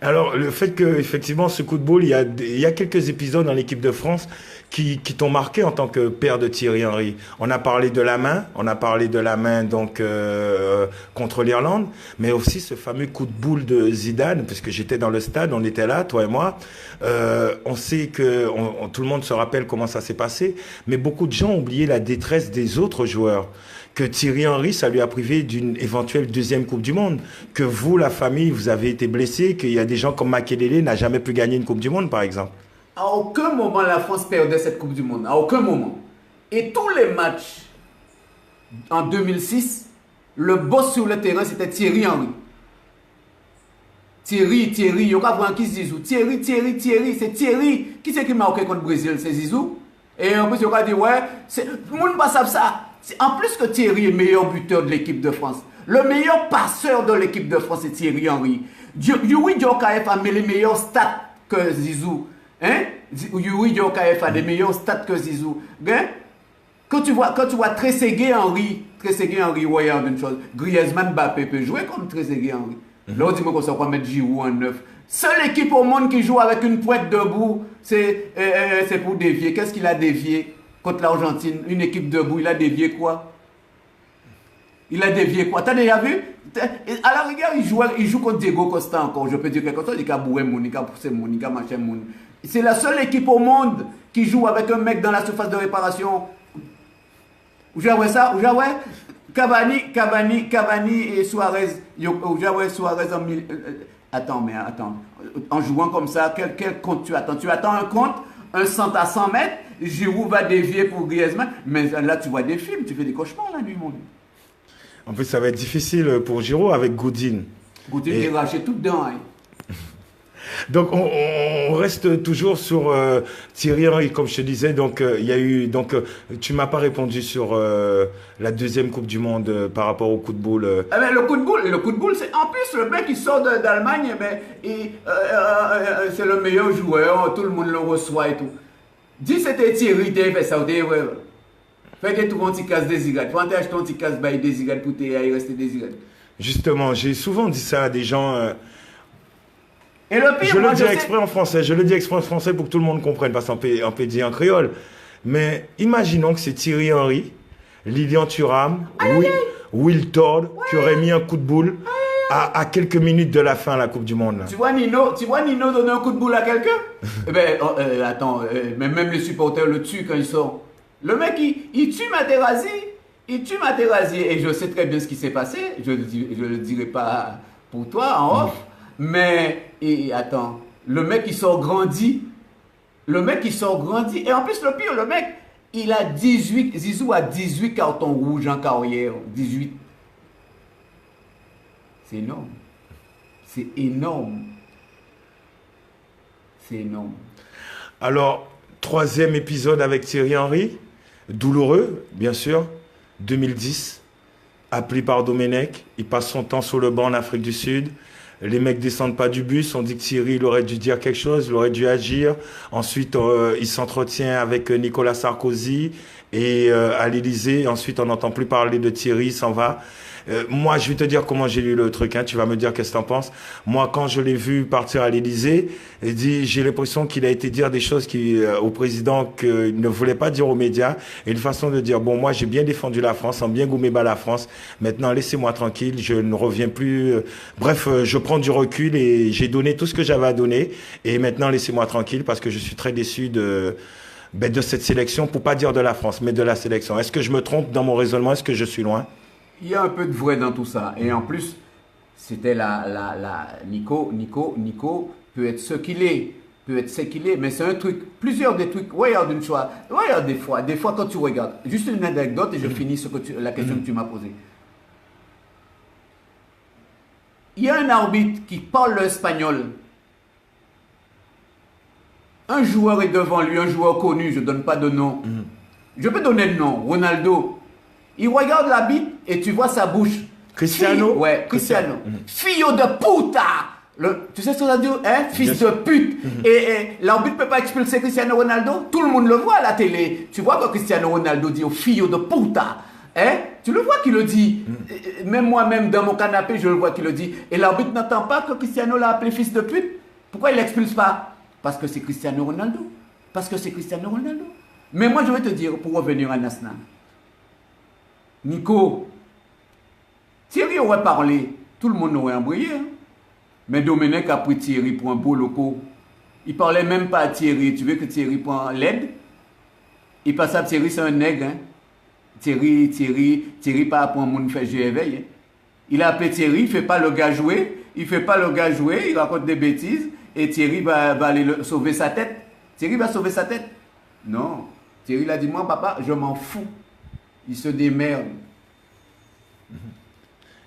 Alors, le fait qu'effectivement, ce coup de boule, il y a quelques épisodes dans l'équipe de France qui t'ont marqué en tant que père de Thierry Henry. On a parlé de la main, donc contre l'Irlande, mais aussi ce fameux coup de boule de Zidane, parce que j'étais dans le stade, on était là, toi et moi. On sait que tout le monde se rappelle comment ça s'est passé, mais beaucoup de gens ont oublié la détresse des autres joueurs. Que Thierry Henry, ça lui a privé d'une éventuelle deuxième Coupe du Monde. Que vous, la famille, vous avez été blessés, qu'il y a des gens comme Makelele n'a jamais pu gagner une Coupe du Monde, par exemple. À aucun moment la France perdait cette Coupe du Monde. À aucun moment. Et tous les matchs en 2006, le boss sur le terrain, c'était Thierry Henry. Thierry, il n'y a pas vraiment qui se Zizou. Thierry, c'est Thierry. Qui c'est qui marqué contre le Brésil? C'est Zizou. Et en plus, il y a dit, ouais, tout le monde ne sait ça. En plus que Thierry est le meilleur buteur de l'équipe de France. Le meilleur passeur de l'équipe de France, c'est Thierry Henry. Yuri Djokaev a les meilleurs stats que Zizou. Hein? Yuri Djokaev a des meilleurs stats que Zizou. Hein? Quand tu vois Trezeguet Henry, regarde une chose. Griezmann Mbappé peut jouer comme Trezeguet Henry. Là, on dit qu'on va mettre Giroud en neuf. Seule équipe au monde qui joue avec une pointe debout, c'est pour dévier. Qu'est-ce qu'il a dévié contre l'Argentine? Une équipe debout, il a dévié quoi? T'as déjà vu? À la rigueur, il joue contre Diego Costa encore. Je peux dire quelque chose, il a bourré mon, il a poussé mon, il a machin mon. C'est la seule équipe au monde qui joue avec un mec dans la surface de réparation. Vous avez ça? Vous avez Cavani et Suarez. Vous avez Suarez en mille. Attends. En jouant comme ça, quel compte tu attends? Tu attends un compte, un centre à 100 mètres, Giroud va dévier pour Griezmann. Mais là, tu vois des films, tu fais des cauchemars la nuit, mon Dieu. En plus, ça va être difficile pour Giroud avec Godin. Godin qui est raché tout dedans. Hein. Donc, on reste toujours sur Thierry Henry, comme je te disais. Donc, il y a eu. Donc, tu m'as pas répondu sur la deuxième Coupe du Monde par rapport au coup de boule. Le coup de boule, c'est en plus le mec qui sort d'Allemagne, c'est le meilleur joueur, tout le monde le reçoit et tout. Dis c'était Thierry, t'es fait ça, t'es ouais. Fais que tout le monde casse des cigarettes. Tu vas acheter un petit casse des cigarettes pour rester des cigarettes. Justement, j'ai souvent dit ça à des gens. Et le pire, je le dis exprès en français pour que tout le monde comprenne, parce qu'on peut dire en créole. Mais imaginons que c'est Thierry Henry, Lilian Thuram, Will Todd, qui aurait mis un coup de boule à quelques minutes de la fin de la Coupe du Monde. Là. Tu vois Nino donner un coup de boule à quelqu'un? Attends, même les supporters le tuent quand il sort. Le mec, il tue Materazzi. Et je sais très bien ce qui s'est passé. Je ne le dirai pas pour toi en off. Mais, attends, Le mec, il sort grandi. Le mec, il sort grandi. Et en plus, le pire, le mec, il a 18... Zizou a 18 cartons rouges en carrière. 18. C'est énorme. C'est énorme. C'est énorme. Alors, 3e épisode avec Thierry Henry. Douloureux, bien sûr. 2010. Appelé par Domenech. Il passe son temps sur le banc en Afrique du Sud. Les mecs descendent pas du bus. On dit que Thierry, il aurait dû dire quelque chose, il aurait dû agir. Ensuite, il s'entretient avec Nicolas Sarkozy et à l'Élysée. Ensuite, on n'entend plus parler de Thierry, il s'en va. Moi, je vais te dire comment j'ai lu le truc. Hein. Tu vas me dire qu'est-ce que t'en penses. Moi, quand je l'ai vu partir à l'Élysée, j'ai l'impression qu'il a été dire des choses au président qu'il ne voulait pas dire aux médias. Et une façon de dire, bon, moi, j'ai bien défendu la France, en bien gommé bas la France. Maintenant, laissez-moi tranquille. Je ne reviens plus. Bref, je prends du recul et j'ai donné tout ce que j'avais à donner. Et maintenant, laissez-moi tranquille parce que je suis très déçu de cette sélection, pour pas dire de la France, mais de la sélection. Est-ce que je me trompe dans mon raisonnement? Est-ce que je suis loin? Il y a un peu de vrai dans tout ça. Et en plus, c'était Nico peut être ce qu'il est. Peut être ce qu'il est. Mais c'est un truc, plusieurs des trucs. Regarde une chose. Regarde des fois quand tu regardes. Juste une anecdote et je finis la question que tu m'as posée. Il y a un arbitre qui parle l'espagnol. Un joueur est devant lui, un joueur connu, je ne donne pas de nom. Je peux donner le nom, Ronaldo. Il regarde la bite et tu vois sa bouche. Cristiano? Ouais, Cristiano. Filho de puta! Tu sais ce qu'on a dit? Hein? Fils de pute. Et l'arbitre ne peut pas expulser Cristiano Ronaldo. Tout le monde le voit à la télé. Tu vois que Cristiano Ronaldo dit au filho de puta. Hein? Tu le vois qu'il le dit. Même moi-même, dans mon canapé, je le vois qu'il le dit. Et l'arbitre n'entend pas que Cristiano l'a appelé fils de pute. Pourquoi il ne l'expulse pas? Parce que c'est Cristiano Ronaldo. Parce que c'est Cristiano Ronaldo. Mais moi, je vais te dire, pour revenir à Nasna. Nico, Thierry aurait parlé, tout le monde aurait embrayé. Hein? Mais Domenech a pris Thierry pour un beau loco. Il parlait même pas à Thierry. Tu veux que Thierry prenne l'aide? Il passe à Thierry, c'est un nègre. Hein? Thierry pas pour un monde fait jeu éveil. Hein? Il a appelé Thierry, il fait pas le gars jouer. Il raconte des bêtises. Et Thierry va aller sauver sa tête. Thierry va sauver sa tête. Non. Thierry l'a dit, moi papa, je m'en fous. Il se démerde.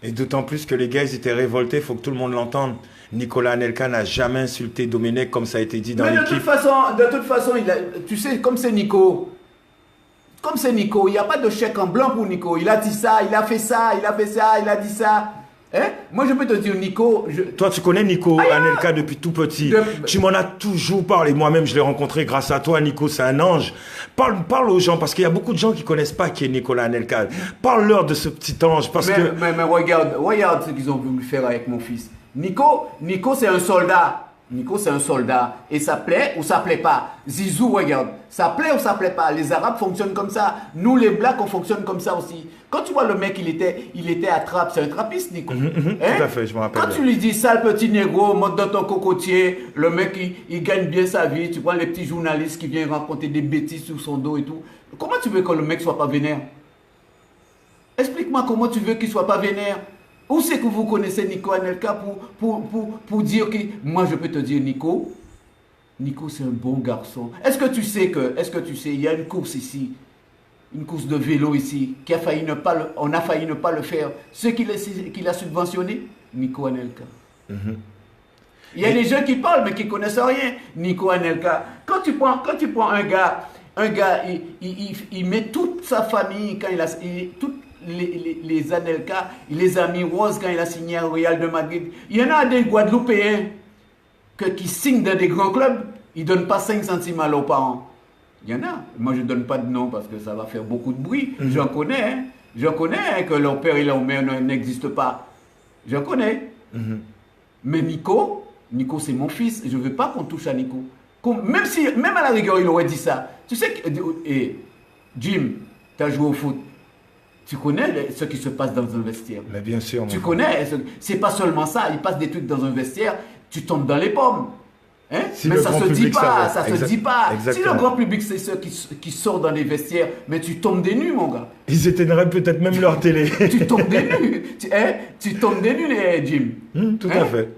Et d'autant plus que les gars, ils étaient révoltés, il faut que tout le monde l'entende. Nicolas Anelka n'a jamais insulté Domenech comme ça a été dit dans l'équipe. De toute façon, tu sais, comme c'est Nico, il n'y a pas de chèque en blanc pour Nico. Il a dit ça, il a fait ça, il a dit ça. Hein? Moi, je peux te dire, Nico... Toi, tu connais Nico Anelka depuis tout petit. Tu m'en as toujours parlé. Moi-même, je l'ai rencontré grâce à toi. Nico, c'est un ange. Parle aux gens, parce qu'il y a beaucoup de gens qui ne connaissent pas qui est Nicolas Anelka. Parle-leur de ce petit ange. Mais regarde ce qu'ils ont voulu faire avec mon fils. Nico, c'est un soldat. Nico, c'est un soldat. Et ça plaît ou ça plaît pas. Zizou, regarde. Ça plaît ou ça plaît pas. Les Arabes fonctionnent comme ça. Nous, les Blacks, on fonctionne comme ça aussi. Quand tu vois le mec, il était à trappe. C'est un trappiste, Nico. Hein? Tout à fait, je me rappelle. Quand tu lui dis, sale petit négro, monte dans ton cocotier, le mec, il gagne bien sa vie. Tu vois les petits journalistes qui viennent raconter des bêtises sur son dos et tout. Comment tu veux que le mec soit pas vénère? Explique-moi comment tu veux qu'il soit pas vénère. Où c'est que vous connaissez Nico Anelka pour dire que... Moi, je peux te dire, Nico, c'est un bon garçon. Est-ce que tu sais, il y a une course ici, une course de vélo ici, on a failli ne pas le faire. Ceux qui l'a subventionné, Nico Anelka. Il y a des gens qui parlent, mais qui ne connaissent rien. Nico Anelka. Quand tu prends un gars, il met toute sa famille, quand les Anelka, il les a mis roses quand il a signé au Real de Madrid. Il y en a des Guadeloupéens qui signent dans des grands clubs, ils ne donnent pas 5 centimes à leurs parents. Il y en a. Moi, je ne donne pas de nom parce que ça va faire beaucoup de bruit. J'en connais. Hein. J'en connais que leur père et leur mère n'existent pas. J'en connais. Mais Nico, c'est mon fils. Je ne veux pas qu'on touche à Nico. Même à la rigueur, il aurait dit ça. Tu sais que... Jim, tu as joué au foot. Tu connais ce qui se passe dans un vestiaire. Mais bien sûr. Tu connais. C'est pas seulement ça. Il passe des trucs dans un vestiaire, tu tombes dans les pommes. Hein? Mais ça se dit pas. Ça se dit pas. Si le grand public, c'est ceux qui sortent dans les vestiaires, mais tu tombes des nues, mon gars. Ils éteigneraient peut-être même leur télé. Tu tombes des nues. Tu tombes des nues, Jim. Tout à fait.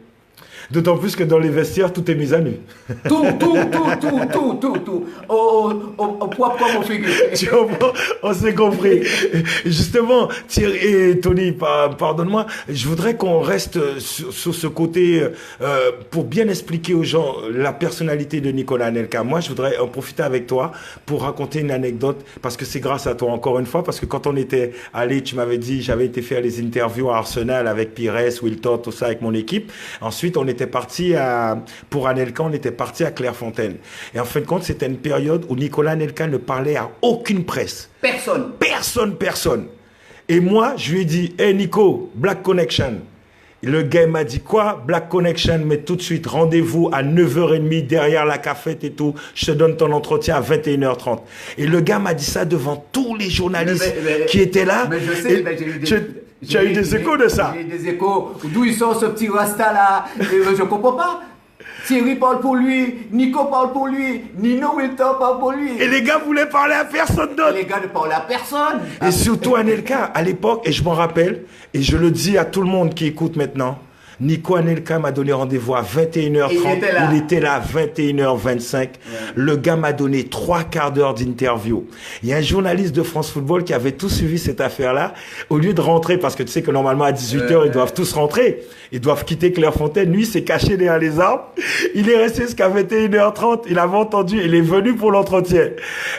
D'autant plus que dans les vestiaires, tout est mis à nu. Tout. Au poids comme au figure. Tu comprends? On s'est compris. Justement, Thierry et Tony, pardonne-moi, je voudrais qu'on reste sur ce côté pour bien expliquer aux gens la personnalité de Nicolas Anelka. Moi, je voudrais en profiter avec toi pour raconter une anecdote, parce que c'est grâce à toi encore une fois, parce que quand on était allé, tu m'avais dit, j'avais été faire les interviews à Arsenal avec Pires, Wilton, tout ça avec mon équipe. Ensuite, on était parti pour Anelka, on était parti à Clairefontaine. Et en fin de compte, c'était une période où Nicolas Anelka ne parlait à aucune presse. Personne. Et moi, je lui ai dit, hey Nico, Black Connection. Et le gars m'a dit quoi? Black Connection, mais tout de suite, rendez-vous à 9h30 derrière la cafette et tout. Je te donne ton entretien à 21h30. Et le gars m'a dit ça devant tous les journalistes qui étaient là. Mais je sais, tu as eu des échos de ça? J'ai eu des échos. D'où ils sont ce petit rasta là? Je comprends pas. Thierry parle pour lui, Nico parle pour lui, Nino Wilton parle pour lui. Et les gars voulaient parler à personne d'autre. Les gars ne parlent à personne. Et surtout Anelka, à l'époque, et je m'en rappelle, et je le dis à tout le monde qui écoute maintenant, Nico Anelka m'a donné rendez-vous à 21h30. Il était là à 21h25. Ouais. Le gars m'a donné 3 quarts d'heure d'interview. Il y a un journaliste de France Football qui avait tout suivi cette affaire-là. Au lieu de rentrer, parce que tu sais que normalement à 18h, ils doivent tous rentrer. Ils doivent quitter Clairefontaine. Lui, il s'est caché derrière les arbres. Il est resté jusqu'à 21h30. Il avait entendu. Il est venu pour l'entretien.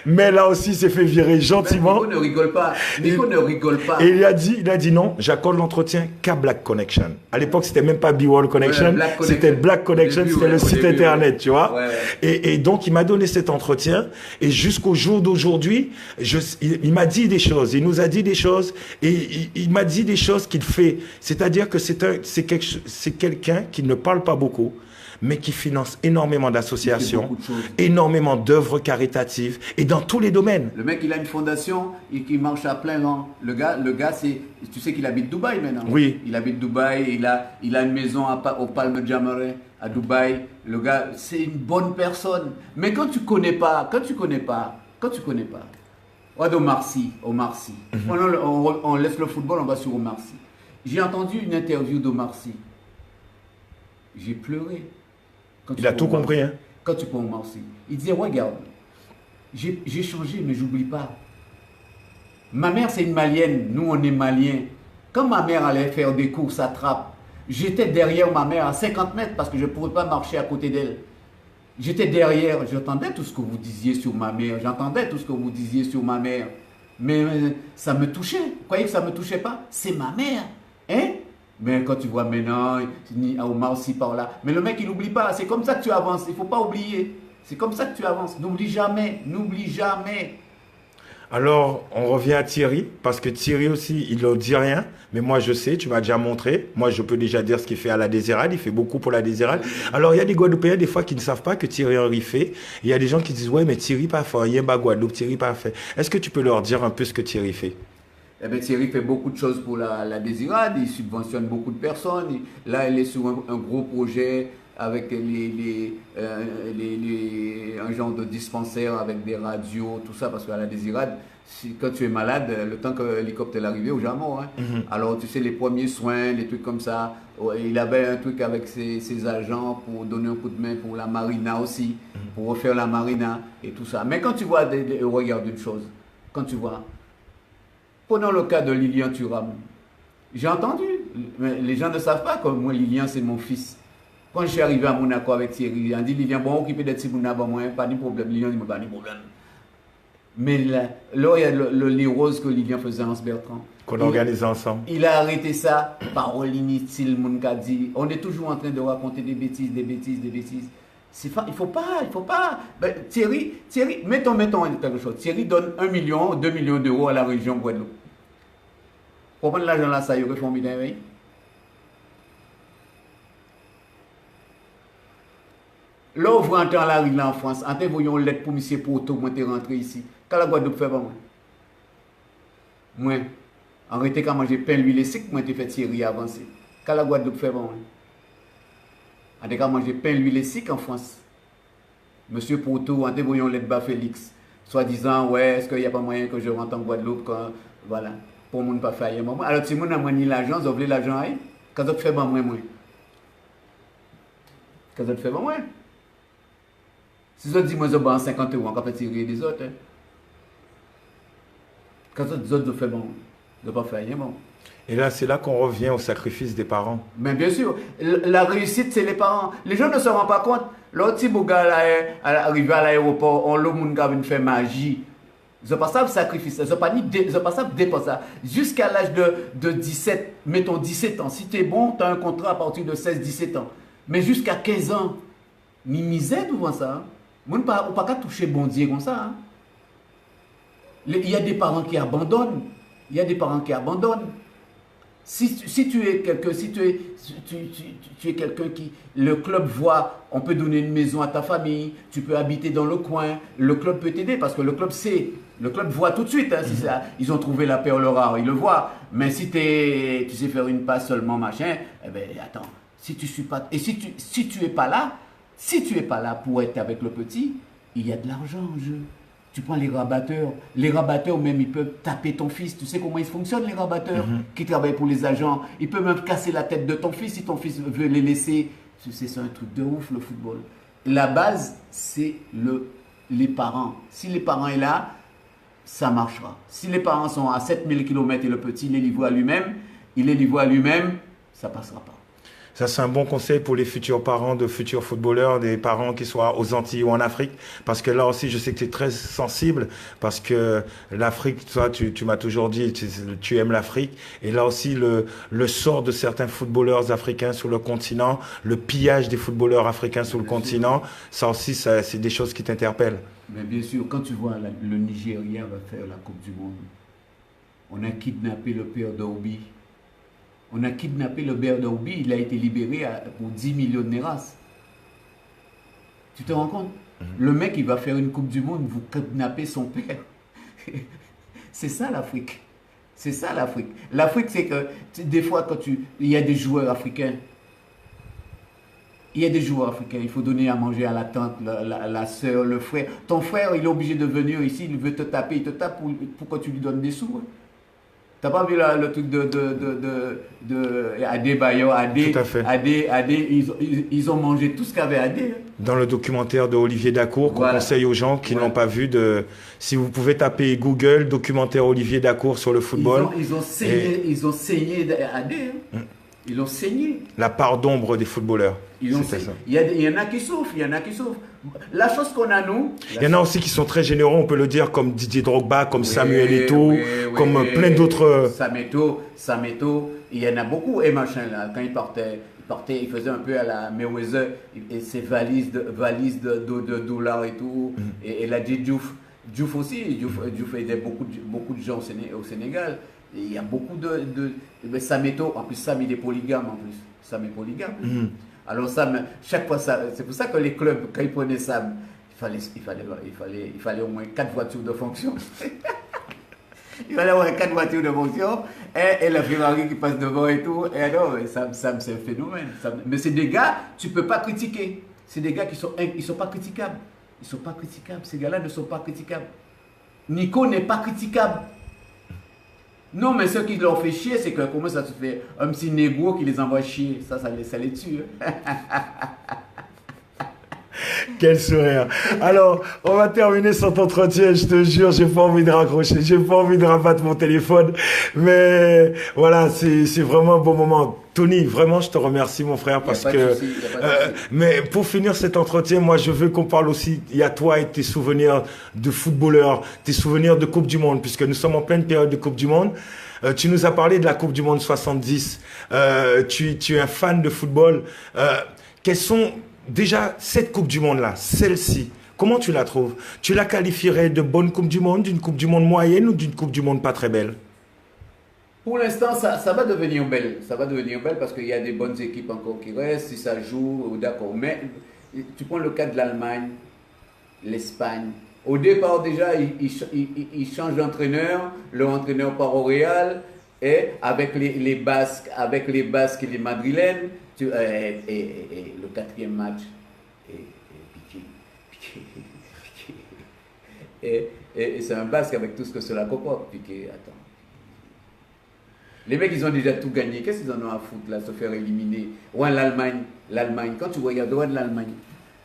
Mais là aussi, il s'est fait virer gentiment. Nico ne rigole pas. Ne rigole pas. Et il a dit non, j'accorde l'entretien qu'à Black Connection. À l'époque, c'était même pas B1 Connection, c'était Black Connection, c'était le site internet, tu vois. Et donc, il m'a donné cet entretien. Et jusqu'au jour d'aujourd'hui, il m'a dit des choses. Il nous a dit des choses. Et il m'a dit des choses qu'il fait. C'est-à-dire que c'est quelqu'un qui ne parle pas beaucoup, mais qui finance énormément d'associations, énormément d'œuvres caritatives, et dans tous les domaines. Le mec, il a une fondation et qui marche à plein vent. Le gars, tu sais qu'il habite Dubaï maintenant. Oui. Il habite Dubaï, il a une maison au Palme Jamaret à Dubaï. Le gars, c'est une bonne personne. Mais quand tu connais pas, regarde Omar Sy. On laisse le football, on va sur Omar Sy. J'ai entendu une interview d'Omar Sy. J'ai pleuré. Il a tout compris, hein? Quand tu prends Omar Sy, il disait, regarde, j'ai changé, mais j'oublie pas. Ma mère, c'est une Malienne, nous, on est Maliens. Quand ma mère allait faire des courses à trappe, j'étais derrière ma mère à 50 mètres parce que je ne pouvais pas marcher à côté d'elle. J'étais derrière, j'entendais tout ce que vous disiez sur ma mère, mais ça me touchait. Vous croyez que ça ne me touchait pas? C'est ma mère, hein? Mais quand tu vois maintenant, Omar Sy par là. Mais le mec, il n'oublie pas. C'est comme ça que tu avances. Il ne faut pas oublier. C'est comme ça que tu avances. N'oublie jamais. Alors, on revient à Thierry, parce que Thierry aussi, il ne dit rien. Mais moi, je sais, tu m'as déjà montré. Moi, je peux déjà dire ce qu'il fait à la Désirade. Il fait beaucoup pour la Désirade. Alors, il y a des Guadeloupéens, des fois, qui ne savent pas que Thierry Henry fait. Il y a des gens qui disent, ouais, mais Thierry pas fait. Il y a pas Guadeloupe, Thierry pas fait. Est-ce que tu peux leur dire un peu ce que Thierry fait? Eh bien, Thierry fait beaucoup de choses pour la Désirade, il subventionne beaucoup de personnes. Là, il est sur un gros projet avec un genre de dispensaire avec des radios, tout ça, parce qu'à la Désirade, quand tu es malade, le temps que l'hélicoptère est arrivé, au Jamon, hein. Alors, tu sais, les premiers soins, les trucs comme ça. Il avait un truc avec ses agents pour donner un coup de main pour la marina aussi, pour refaire la marina et tout ça. Mais quand tu vois, regarde une chose, quand tu vois, prenons le cas de Lilian Thuram. J'ai entendu, mais les gens ne savent pas que moi, Lilian, c'est mon fils. Quand je suis arrivé à Monaco avec Thierry, il a dit, Lilian, bon, occupé d'être si moi, pas de problème. Lilian dit, pas de problème. Mais là, il y a les roses que Lilian faisait en Bertrand. Qu'on organisait ensemble. Il a arrêté ça, parole inutile, mon gars dit. On est toujours en train de raconter des bêtises. Il faut pas. Ben, Thierry, mettons quelque chose. Thierry donne 1 million, 2 millions d'euros à la région Guadeloupe. Pour prendre l'argent là, ça y aurait formé d'un pays. Là, vous rentrez à la rue là en France, en voyons une lettre pour M. Porto, moi, t'es rentré ici. Quand la Guadeloupe fait pas moi, arrêtez quand manger pain, l'huile et sec, moi, t'es fait Thierry avancer. Quand la Guadeloupe fait pas en tout cas, manger pain, l'huile et sec en France. Monsieur Porto, en voyons lettre bas Félix, soit disant, ouais, est-ce qu'il n'y a pas moyen que je rentre en Guadeloupe, voilà, pour mon pas faire. Alors, si mon a manié l'argent, vous avez l'argent, quand vous faites moi. Quand ça te fait bon, ouais. Si ça dit, moi, je vais 50 euros, on va tirer des autres. Hein. Quand ça dit, autres, je fais bon. Je ne vais pas faire rien bon. Et là, c'est là qu'on revient au sacrifice des parents. Mais bien sûr, la réussite, c'est les parents. Les gens ne se rendent pas compte. L'autre petit bouga arrivé à l'aéroport, on l'a moun qui fait magie. Ils n'ont pas ça sacrifice, ils n'ont pas ça dépenser. Jusqu'à l'âge de 17, mettons 17 ans. Si tu es bon, tu as un contrat à partir de 16-17 ans. Mais jusqu'à 15 ans, ni misère devant ça. On ne peut pas toucher bon Dieu comme ça. Hein. Il y a des parents qui abandonnent. Il y a des parents qui abandonnent. Si tu es quelqu'un, si tu es quelqu'un qui, le club voit, on peut donner une maison à ta famille, tu peux habiter dans le coin, le club peut t'aider parce que le club voit tout de suite, hein, si ils ont trouvé la perle rare, ils le voient. Mais si tu sais faire une passe seulement, machin, eh ben attends, si tu es pas là pour être avec le petit, il y a de l'argent en jeu. Tu prends les rabatteurs même ils peuvent taper ton fils. Tu sais comment ils fonctionnent les rabatteurs qui travaillent pour les agents. Ils peuvent même casser la tête de ton fils si ton fils veut les laisser. C'est un truc de ouf le football. La base c'est les parents. Si les parents sont là, ça marchera. Si les parents sont à 7000 km et le petit il est livré à lui-même, ça passera pas. Ça, c'est un bon conseil pour les futurs parents de futurs footballeurs, des parents qui soient aux Antilles ou en Afrique. Parce que là aussi, je sais que tu es très sensible. Parce que l'Afrique, toi, tu m'as toujours dit, tu aimes l'Afrique. Et là aussi, le sort de certains footballeurs africains sur le continent, le pillage des footballeurs africains sur le continent, ça aussi, c'est des choses qui t'interpellent. Mais bien sûr, quand tu vois le Nigeria va faire la Coupe du Monde, on a kidnappé le père d'Obi. On a kidnappé le père d'Obi, il a été libéré pour 10 millions de Neras. Tu te rends compte? Le mec, il va faire une Coupe du Monde, vous kidnappez son père. C'est ça l'Afrique. C'est ça l'Afrique. L'Afrique, c'est que des fois, il y a des joueurs africains. Il y a des joueurs africains, il faut donner à manger à la tante, la soeur, le frère. Ton frère, il est obligé de venir ici, il veut te taper, il te tape pour que tu lui donnes des sous. Hein. T'as pas vu là, le truc de Adebayor, ils ont mangé tout ce qu'avait Adé. Hein. Dans le documentaire de Olivier Dacour, qu'on conseille aux gens qui n'ont pas vu, si vous pouvez taper Google, documentaire Olivier Dacour sur le football. Ils ont saigné Adé. Hein. Ils l'ont saigné. La part d'ombre des footballeurs. Il y en a qui souffrent, La chose qu'on a, nous... Il y en a aussi qui sont très généreux, on peut le dire, comme Didier Drogba, comme Samuel Eto'o, comme plein d'autres... Sameto, il y en a beaucoup. Et machin, là, quand il partait, il faisait un peu à la Mayweather, et ses valises de dollars et tout. Et la Diouf aussi, Diouf aidait beaucoup de gens au Sénégal. Et il y a beaucoup de Sameto, en plus Sam il est polygame en plus. Sam est polygame. Alors Sam, chaque fois, c'est pour ça que les clubs, quand ils prenaient Sam, il fallait au moins 4 voitures de fonction. Il fallait au moins 4 voitures de fonction et la Ferrari qui passe devant et tout. Et alors, Sam c'est un phénomène. Mais c'est des gars, tu ne peux pas critiquer. C'est des gars qui sont pas critiquables. Ils ne sont pas critiquables. Ces gars-là ne sont pas critiquables. Nico n'est pas critiquable. Non, mais ce qui leur fait chier, c'est que comment ça se fait un petit négro qui les envoie chier. Ça les tue. Quel sourire. Alors, on va terminer cet entretien. Je te jure, j'ai pas envie de raccrocher. J'ai pas envie de rabattre mon téléphone. Mais voilà, c'est vraiment un bon moment. Tony, vraiment, je te remercie, mon frère, parce que... mais pour finir cet entretien, moi, je veux qu'on parle aussi, il y a toi et tes souvenirs de footballeur, tes souvenirs de Coupe du Monde, puisque nous sommes en pleine période de Coupe du Monde. Tu nous as parlé de la Coupe du Monde 70. Tu es un fan de football. Quelles sont déjà cette Coupe du Monde-là, celle-ci, comment tu la trouves? Tu la qualifierais de bonne Coupe du Monde, d'une Coupe du Monde moyenne ou d'une Coupe du Monde pas très belle? Pour l'instant, ça va devenir belle. Ça va devenir belle parce qu'il y a des bonnes équipes encore qui restent. Si ça joue, d'accord. Mais tu prends le cas de l'Allemagne, l'Espagne. Au départ, déjà, ils changent d'entraîneur. Leur entraîneur part au Real. Et avec les Basques et les Madrilènes, et le 4e match, Piqué. Et c'est un Basque avec tout ce que cela comporte. Piqué, attends. Les mecs, ils ont déjà tout gagné. Qu'est-ce qu'ils en ont à foutre, là, se faire éliminer? Ouais, l'Allemagne. L'Allemagne. Quand tu regardes l'Allemagne,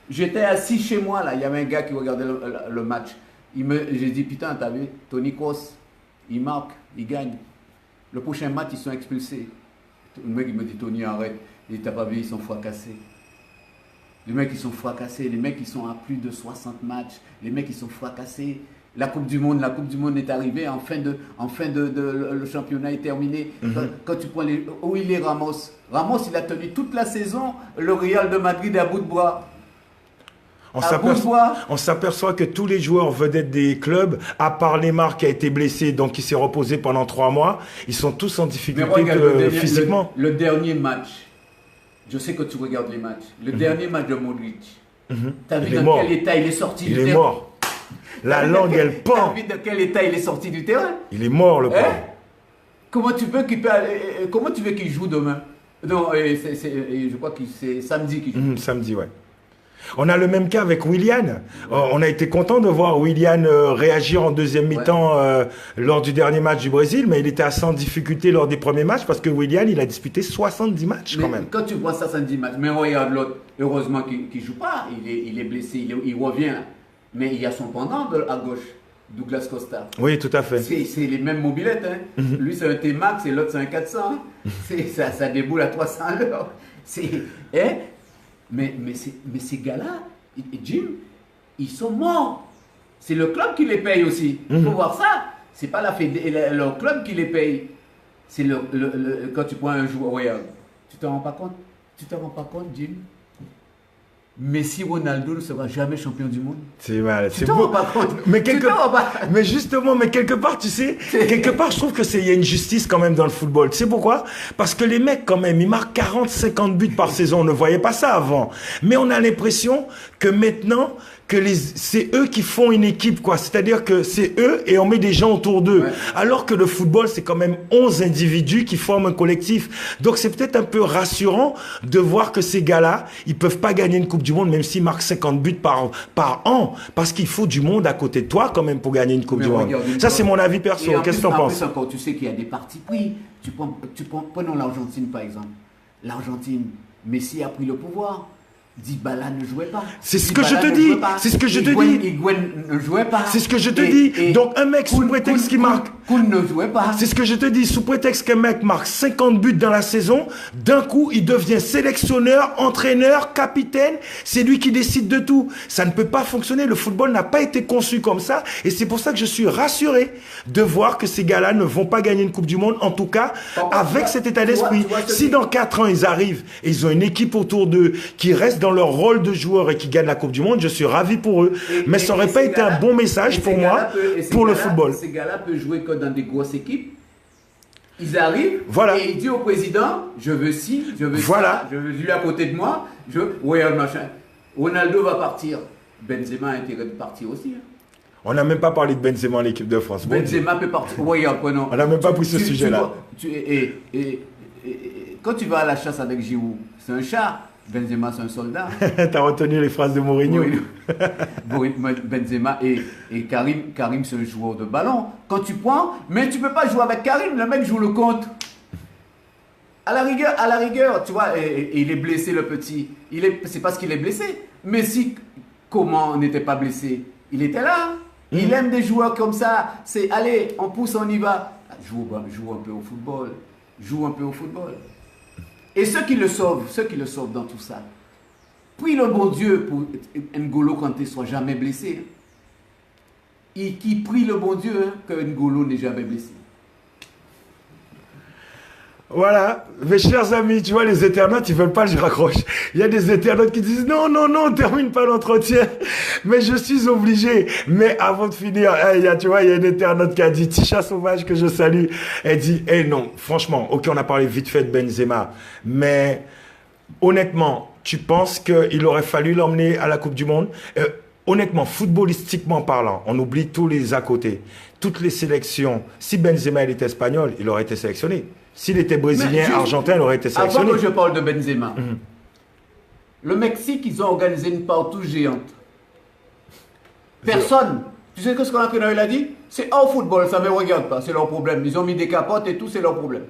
j'étais assis chez moi, là. Il y avait un gars qui regardait le match. J'ai dit, putain, t'as vu, Toni Kroos, il marque, il gagne. Le prochain match, ils sont expulsés. Le mec, il me dit, Tony, arrête. Il dit, t'as pas vu, ils sont fracassés. Les mecs, ils sont fracassés. Les mecs, ils sont à plus de 60 matchs. Les mecs, ils sont fracassés. La Coupe du Monde est arrivée. Le championnat est terminé. Quand tu prends où il est Ramos? Ramos, il a tenu toute la saison le Real de Madrid à bout de bois. On s'aperçoit que tous les joueurs vedettes des clubs, à part Neymar qui a été blessé, donc qui s'est reposé pendant 3 mois, ils sont tous en difficulté physiquement. Le dernier match, je sais que tu regardes les matchs, le dernier match de Modric, t'as vu dans quel état il est sorti du terrain? Il est mort. La langue, elle pend. T'as vu dans quel état il est sorti du terrain? Il est mort, le pauvre. Comment tu veux qu'il joue demain? Non, je crois que c'est samedi qu'il joue. Samedi, ouais. On a le même cas avec Willian. On a été content de voir Willian réagir en deuxième mi-temps lors du dernier match du Brésil, mais il était assez en difficulté lors des premiers matchs parce que Willian, il a disputé 70 matchs quand même. Quand tu vois 70 matchs, mais regarde l'autre, heureusement qu'il ne joue pas, il est blessé, il revient, mais il y a son pendant à gauche, Douglas Costa. Oui, tout à fait. C'est les mêmes mobilettes. Hein. Lui, c'est un T-Max et l'autre, c'est un 400. Hein. Ça déboule à 300 à l'heure. Mais ces gars-là, Jim, ils sont morts. C'est le club qui les paye aussi. Il faut voir ça. C'est pas leur club qui les paye. C'est quand tu prends un joueur, regarde. Tu te rends pas compte? Tu te rends pas compte, Jim? Messi, Ronaldo ne sera jamais champion du monde. C'est mal, c'est beau. Pas compte. Mais justement, mais quelque part, tu sais, je trouve que y a une justice quand même dans le football. Tu sais pourquoi? Parce que les mecs, quand même, ils marquent 40-50 buts par saison. On ne voyait pas ça avant. Mais on a l'impression que maintenant, c'est eux qui font une équipe, quoi. C'est-à-dire que c'est eux et on met des gens autour d'eux. Ouais. Alors que le football, c'est quand même 11 individus qui forment un collectif. Donc c'est peut-être un peu rassurant de voir que ces gars-là, ils peuvent pas gagner une Coupe du Monde même s'ils marquent 50 buts par an. Parce qu'il faut du monde à côté de toi quand même pour gagner une Coupe du Monde. Ça, c'est mon avis perso. Qu'est-ce que tu en penses? Encore, tu sais qu'il y a des partis pris. Prenons l'Argentine, par exemple. L'Argentine, Messi a pris le pouvoir. Dybala ne jouait pas. C'est ce que je te dis. C'est ce que je te dis. Higuaín ne jouait pas. C'est ce que je te dis. Donc un mec sous prétexte qu'il marque. Koun ne jouait pas. C'est ce que je te dis. Sous prétexte qu'un mec marque 50 buts dans la saison, d'un coup il devient sélectionneur, entraîneur, capitaine. C'est lui qui décide de tout. Ça ne peut pas fonctionner. Le football n'a pas été conçu comme ça. Et c'est pour ça que je suis rassuré de voir que ces gars-là ne vont pas gagner une Coupe du Monde. En tout cas, avec cet état d'esprit. Si dans 4 ans ils arrivent et ils ont une équipe autour d'eux qui reste dans leur rôle de joueur et qui gagne la Coupe du Monde, je suis ravi pour eux. Mais ça n'aurait pas été un bon message pour moi, pour le football. Ces gars-là peuvent jouer que dans des grosses équipes. Ils arrivent et ils disent au président, je veux ci, je veux ça, je veux lui à côté de moi, machin. Ronaldo va partir. Benzema a intérêt de partir aussi. Hein. On n'a même pas parlé de Benzema en équipe de France. Benzema peut partir. Regarde, prenons. On n'a même pas pris ce sujet-là. Quand tu vas à la chasse avec Giroud, c'est un chat. Benzema, c'est un soldat. T'as retenu les phrases de Mourinho. Benzema et Karim, c'est un joueur de ballon. Quand tu prends, mais tu peux pas jouer avec Karim, le mec joue le compte. À la rigueur, tu vois, et il est blessé, le petit. C'est parce qu'il est blessé. Mais si, comment on n'était pas blessé? Il était là. Il aime des joueurs comme ça. C'est, allez, on pousse, on y va. Joue un peu au football. Joue un peu au football. Et ceux qui le sauvent dans tout ça, prie le bon Dieu pour N'Golo Kanté soit jamais blessé. Et qui prie le bon Dieu que N'Golo n'est jamais blessé. Voilà, mes chers amis, tu vois, les internautes, ils veulent pas que je raccroche. Il y a des internautes qui disent non, on termine pas l'entretien. Mais je suis obligé. Mais avant de finir, tu vois, il y a une internaute qui a dit, Tisha Sauvage, que je salue. Elle dit, non, franchement, ok, on a parlé vite fait de Benzema. Mais, honnêtement, tu penses qu'il aurait fallu l'emmener à la Coupe du Monde? Honnêtement, footballistiquement parlant, on oublie tous les à côté. Toutes les sélections. Si Benzema, il était espagnol, il aurait été sélectionné. S'il était brésilien, argentin, il aurait été sélectionné. Avant que je parle de Benzema, le Mexique, ils ont organisé une partout géante. Personne. Tu sais ce que l'entraîneur a dit? C'est hors football, ça ne me regarde pas, c'est leur problème. Ils ont mis des capotes et tout, c'est leur problème.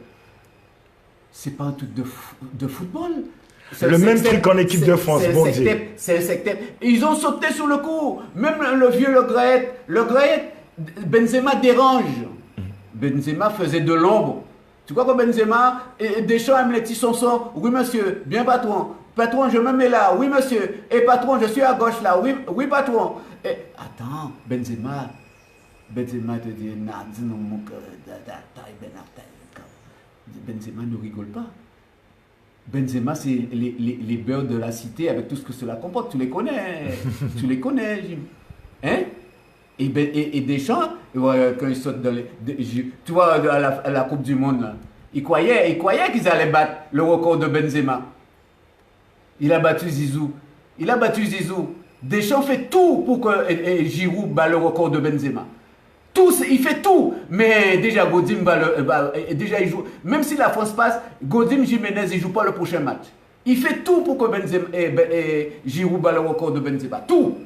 c'est pas un truc de football. Le même truc en équipe de France, bon Dieu. C'est le secteur. Ils ont sauté sur le coup. Même le vieux Le Graët, Benzema dérange. Benzema faisait de l'ombre. Tu crois que Benzema, Deschamps aime les petits sonsons. Oui monsieur, bien patron. Patron, je me mets là. Oui monsieur. Et patron, je suis à gauche là. Oui, oui patron. Et, attends, Benzema te dit, Benzema ne rigole pas. Benzema, c'est les beurs de la cité avec tout ce que cela comporte. Tu les connais. Tu les connais, Jim. Hein? Et Deschamps, quand ils sautent dans les... Tu vois, à la Coupe du Monde, là, ils croyaient qu'ils allaient battre le record de Benzema. Il a battu Zizou. Deschamps fait tout pour que Giroud bat le record de Benzema. Tout, il fait tout. Mais déjà, Godim déjà il joue. Même si la France passe, Godim Jiménez, il ne joue pas le prochain match. Il fait tout pour que Benzema, Giroud bat le record de Benzema. Tout.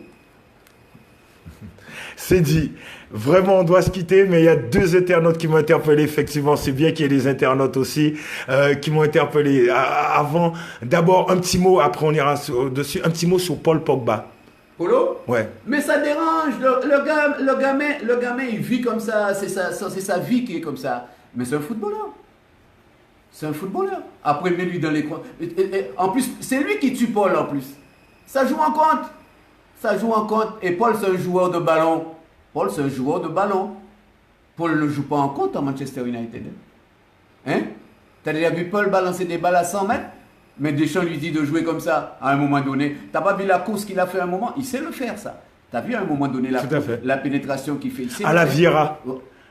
C'est dit. Vraiment, on doit se quitter, mais il y a 2 internautes qui m'ont interpellé. Effectivement, c'est bien qu'il y ait des internautes aussi qui m'ont interpellé. Avant, d'abord, un petit mot, après on ira dessus, un petit mot sur Paul Pogba. Polo? Ouais. Mais ça dérange. Le gamin, il vit comme ça. C'est sa vie qui est comme ça. Mais c'est un footballeur. Après, mets-lui dans les coins. En plus, c'est lui qui tue Paul en plus. Ça joue en compte. Et Paul, c'est un joueur de ballon. Paul ne joue pas en compte à Manchester United. Hein? T'as déjà vu Paul balancer des balles à 100 mètres? Mais Deschamps lui dit de jouer comme ça à un moment donné. T'as pas vu la course qu'il a fait à un moment? Il sait le faire, ça. T'as vu à un moment donné la pénétration qu'il fait? À la Vieira.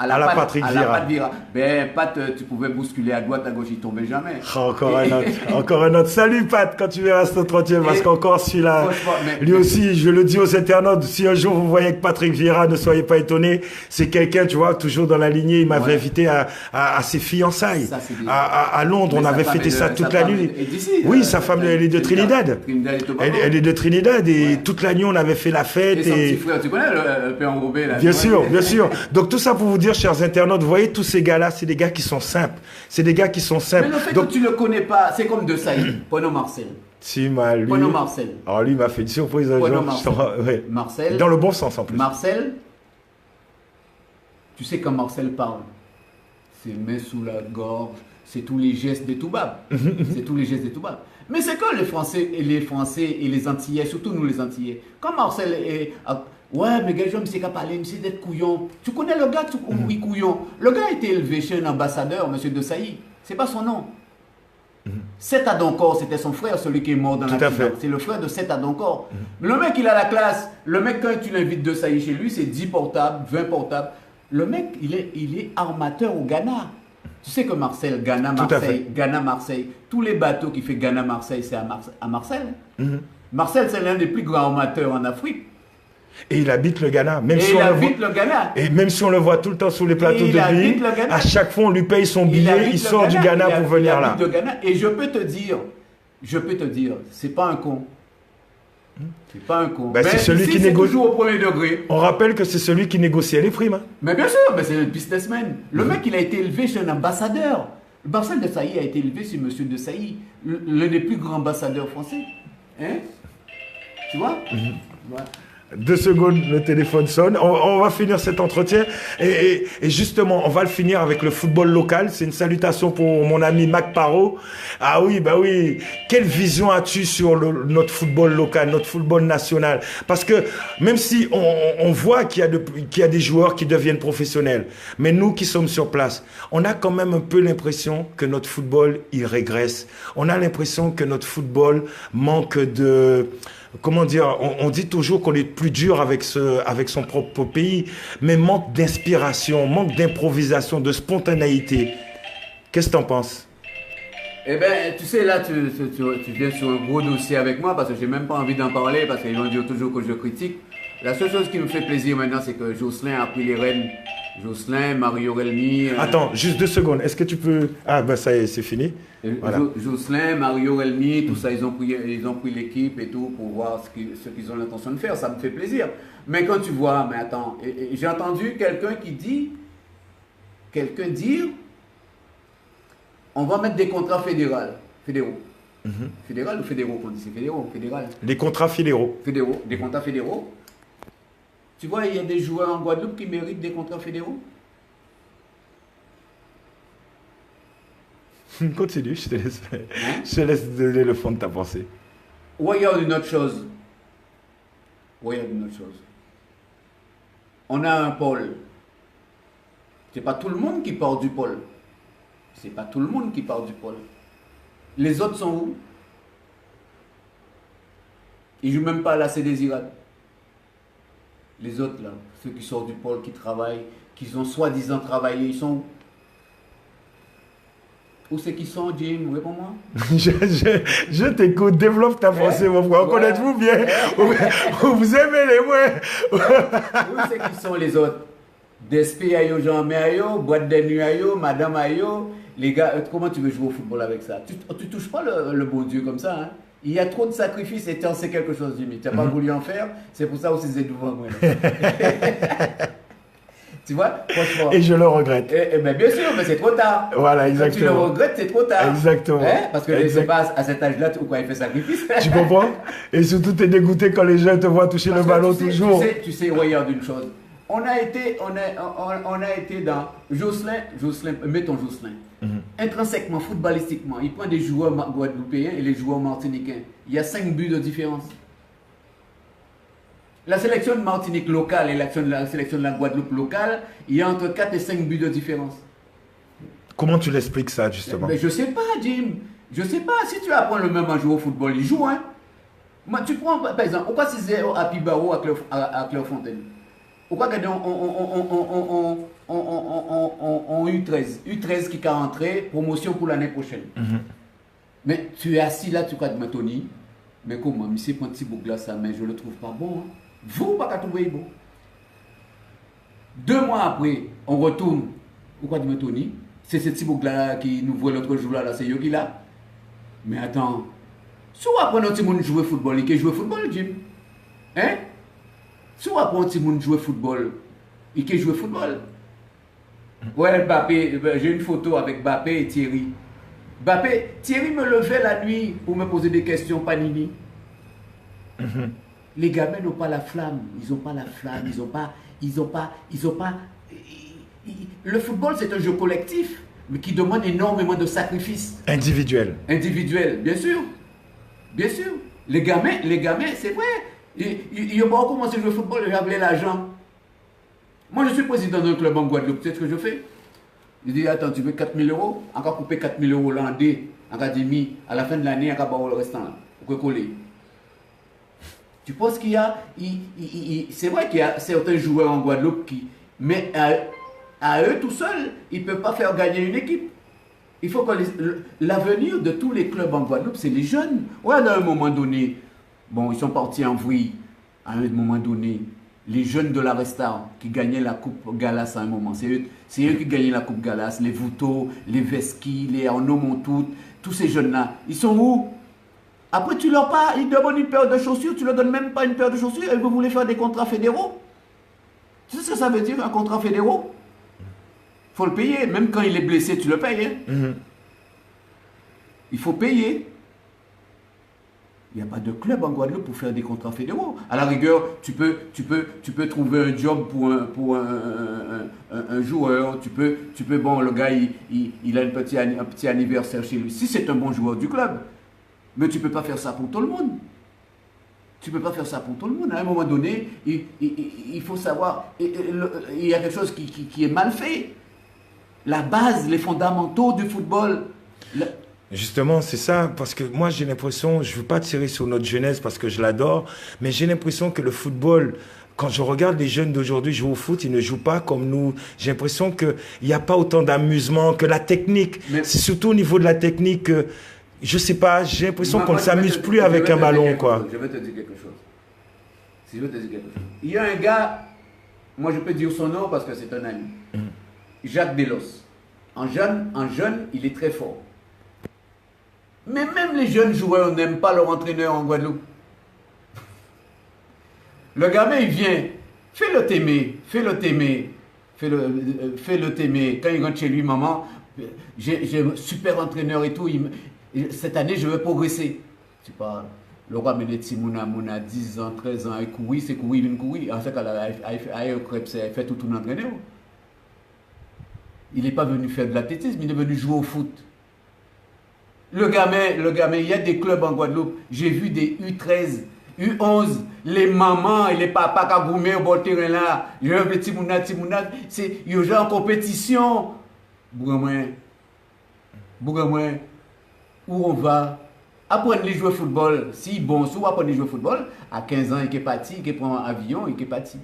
À la Patrick Vieira. Ben, Pat, tu pouvais bousculer à droite, à gauche, il tombait jamais. Encore un autre. Salut Pat, quand tu verras cet entretien, parce qu'encore celui-là, lui aussi, je le dis aux internautes, si un jour vous voyez que Patrick Vieira, ne soyez pas étonnés, c'est quelqu'un, tu vois, toujours dans la lignée, il m'avait invité à ses fiançailles. Ça, à Londres, on avait fêté ça toute la nuit. Oui, sa femme, elle est de Trinidad. Elle est de Trinidad et toute la nuit, on avait fait la fête. Et son petit frère, tu connais le père enrobé là? Bien sûr. Donc tout ça pour vous dire, chers internautes, vous voyez tous ces gars-là, c'est des gars qui sont simples. Mais le fait que tu ne le connais pas, c'est comme De Sailly, Pono Marcel. Pono Marcel. Alors lui, il m'a fait une surprise un jour. Marcel. Dans le bon sens en plus. Marcel, tu sais quand Marcel parle, c'est main sous la gorge, c'est tous les gestes des toubabs. Mais c'est que les Français et les Antillais, surtout nous les Antillais, quand Marcel est... Ouais, mais gars, je me suis parler, je suis d'être couillon. Tu connais le gars, oui, couillon. Le gars a été élevé chez un ambassadeur, monsieur De Sailly. C'est pas son nom. Seth Adoncor, c'était son frère, celui qui est mort dans l'accident. C'est le frère de Seth Adoncor. Le mec, il a la classe. Le mec, quand tu l'invites De Sailly chez lui, c'est 10 portables, 20 portables. Le mec, il est armateur au Ghana. Tu sais que Marseille, Ghana-Marseille, tous les bateaux qui fait Ghana-Marseille, c'est à Marseille. Marseille, c'est l'un des plus grands armateurs en Afrique. Et il habite le Ghana. Et même si on le voit tout le temps sur les plateaux de vie, à chaque fois on lui paye son billet, il sort du Ghana pour venir là. Et je peux te dire, c'est pas un con. Ben, c'est celui qui négocie toujours au premier degré. On rappelle que c'est celui qui négociait les primes. Hein. Mais bien sûr, c'est le businessman. Le mec, il a été élevé chez un ambassadeur. Marcel De Sailly a été élevé chez monsieur De Sailly, l'un des plus grands ambassadeurs français. Hein? Tu vois? Voilà. 2 secondes, le téléphone sonne. On va finir cet entretien. Et justement, on va le finir avec le football local. C'est une salutation pour mon ami Mac Parot. Ah oui, bah oui. Quelle vision as-tu sur notre football local, notre football national? Parce que même si on voit qu'il y a des joueurs qui deviennent professionnels, mais nous qui sommes sur place, on a quand même un peu l'impression que notre football, il régresse. On a l'impression que notre football manque de... Comment dire, on dit toujours qu'on est plus dur avec son propre pays, mais manque d'inspiration, manque d'improvisation, de spontanéité. Qu'est-ce que tu en penses? Eh bien, tu sais, là, tu viens sur un gros dossier avec moi parce que j'ai même pas envie d'en parler parce qu'ils vont dire toujours que je critique. La seule chose qui me fait plaisir maintenant, c'est que Jocelyn a pris les rênes. Jocelyn, Mario Relmi... Attends, juste 2 secondes. Est-ce que tu peux... Ah, ben ça y est, c'est fini. Voilà. Jocelyn, Mario Relmi, tout ça, ils ont pris l'équipe et tout pour voir ce qu'ils ont l'intention de faire. Ça me fait plaisir. Mais quand tu vois... Mais attends, j'ai entendu quelqu'un dire On va mettre des contrats fédéraux. Fédéral ou fédéraux, qu'on dit, c'est fédéraux, fédéral. Les contrats fédéraux. Fédéraux, des contrats fédéraux. Tu vois, il y a des joueurs en Guadeloupe qui méritent des contrats fédéraux. Continue, je te laisse donner le fond de ta pensée. Regarde une autre chose. On a un pôle. C'est pas tout le monde qui part du pôle. Les autres sont où? Ils jouent même pas à la Cdesirade. Les autres là, ceux qui sortent du pôle, qui travaillent, qui ont soi-disant travaillé, ils sont où? Où c'est qu'ils sont, Jim? Réponds-moi. Je t'écoute, développe ta pensée, mon frère. Connaissez-vous bien? Vous aimez les moins? Où c'est qu'ils sont les autres? Despé ayo, Jean-Mé ayo, boîte de nuit ayo, madame ayo. Les gars, comment tu veux jouer au football avec ça? Tu touches pas le bon Dieu comme ça, hein? Il y a trop de sacrifices et tu en sais quelque chose, Jimmy. Tu n'as pas voulu en faire, c'est pour ça aussi c'est devant moi. Tu vois, franchement. Et je le regrette. Ben bien sûr, mais c'est trop tard. Voilà, exactement. Quand tu le regrettes, c'est trop tard. Exactement. Parce que c'est pas à cet âge-là où il fait sacrifice. Tu comprends? Et surtout, tu es dégoûté quand les gens te voient toucher le ballon toujours. Tu sais, regarde une chose. On a été dans Jocelyn, mettons Jocelyn. Intrinsèquement, footballistiquement, il prend des joueurs guadeloupéens et les joueurs martiniquais. Il y a 5 buts de différence. La sélection de Martinique locale et la sélection de la Guadeloupe locale, il y a entre 4 et 5 buts de différence. Comment tu l'expliques ça, justement? Mais je sais pas, Jim. Je sais pas. Si tu apprends le même à jouer au football, il joue, hein. Moi, tu prends, par exemple, pourquoi c'est 0 à Pibaro à Clairefontaine? Pourquoi on U13 U13 qui est rentré, promotion pour l'année prochaine. Mais tu es assis là, tu crois de Tony. Mais comment, monsieur Ponti Bougla, ça, mais je le trouve pas bon. Hein. Vous, pas trouver bon. 2 mois après, on retourne. Pourquoi de Tony? C'est ce petit Bougla qui nous voit l'autre jour là, c'est Yogi là. Mais attends, si on apprend un petit monde jouer football, il peut jouer football, Jim. Hein? Si on apprend un petit monde jouer football, il peut jouer football. Ouais, Mbappé, j'ai une photo avec Mbappé et Thierry. Thierry me levait la nuit pour me poser des questions, Panini. Les gamins n'ont pas la flamme. Ils n'ont pas la flamme. Ils ont pas. Le football, c'est un jeu collectif, mais qui demande énormément de sacrifices. Individuel, bien sûr. Bien sûr. Les gamins, c'est vrai. Ils n'ont pas commencé à jouer au football, ils avaient l'argent. Moi, je suis président d'un club en Guadeloupe. Tu sais ce que je fais? Je dis, attends, tu veux 4 000 euros? Encore couper 4 000 euros landais, encore mis à la fin de l'année, encore avoir le restant là, pour coller. Tu penses qu'il y a. C'est vrai qu'il y a certains joueurs en Guadeloupe qui. Mais à eux tout seuls, ils ne peuvent pas faire gagner une équipe. Il faut que l'avenir de tous les clubs en Guadeloupe, c'est les jeunes. Ouais, à un moment donné, bon, ils sont partis en vrille. À un moment donné, les jeunes de la Resta qui gagnaient la Coupe Galas à un moment, c'est eux qui gagnaient la Coupe Galas, les Vouto, les Veski, les Arnaud Montout, tous ces jeunes-là, ils sont où? Après, tu leur pas, ils demandent une paire de chaussures, tu leur donnes même pas une paire de chaussures, et vous voulez faire des contrats fédéraux? Tu sais ce que ça veut dire, un contrat fédéral? Il faut le payer, même quand il est blessé, tu le payes. Hein? Il faut payer. Il n'y a pas de club en Guadeloupe pour faire des contrats fédéraux. À la rigueur, tu peux trouver un job pour un joueur. Tu peux, bon, le gars, il a un petit anniversaire chez lui. Si c'est un bon joueur du club. Mais tu ne peux pas faire ça pour tout le monde. Tu ne peux pas faire ça pour tout le monde. À un moment donné, il faut savoir, il y a quelque chose qui est mal fait. La base, les fondamentaux du football. Justement, c'est ça, parce que moi j'ai l'impression, je ne veux pas tirer sur notre jeunesse parce que je l'adore, mais j'ai l'impression que le football, quand je regarde les jeunes d'aujourd'hui jouer au foot, ils ne jouent pas comme nous. J'ai l'impression qu'il n'y a pas autant d'amusement, que la technique, c'est surtout au niveau de la technique, je ne sais pas, j'ai l'impression qu'on ne s'amuse plus avec un ballon, quoi. Je vais te dire quelque chose. Si je vais te dire quelque chose. Il y a un gars, moi je peux dire son nom parce que c'est un ami, Jacques Delos. En jeune, il est très fort. Mais même les jeunes joueurs n'aiment pas leur entraîneur en Guadeloupe. Le gamin, il vient, fais-le t'aimer. Quand il rentre chez lui, maman, j'ai un super entraîneur et tout. Cette année, je vais progresser. C'est pas. Le roi Menetti, mon a 10 ans, 13 ans, il courit, c'est courir, il courir. En fait, il fait tout entraîneur. Il n'est pas venu faire de l'athlétisme, il est venu jouer au foot. Le gamin, il y a des clubs en Guadeloupe. J'ai vu des U13, U11, les mamans et les papas qui ont gourmé au bord terrain là. Il y a un petit mounat, c'est il y a en compétition. Bougamouin, où on va apprendre à jouer au football. Si bon, si on apprend à jouer au football, à 15 ans, il est parti, il prend un avion, il est parti.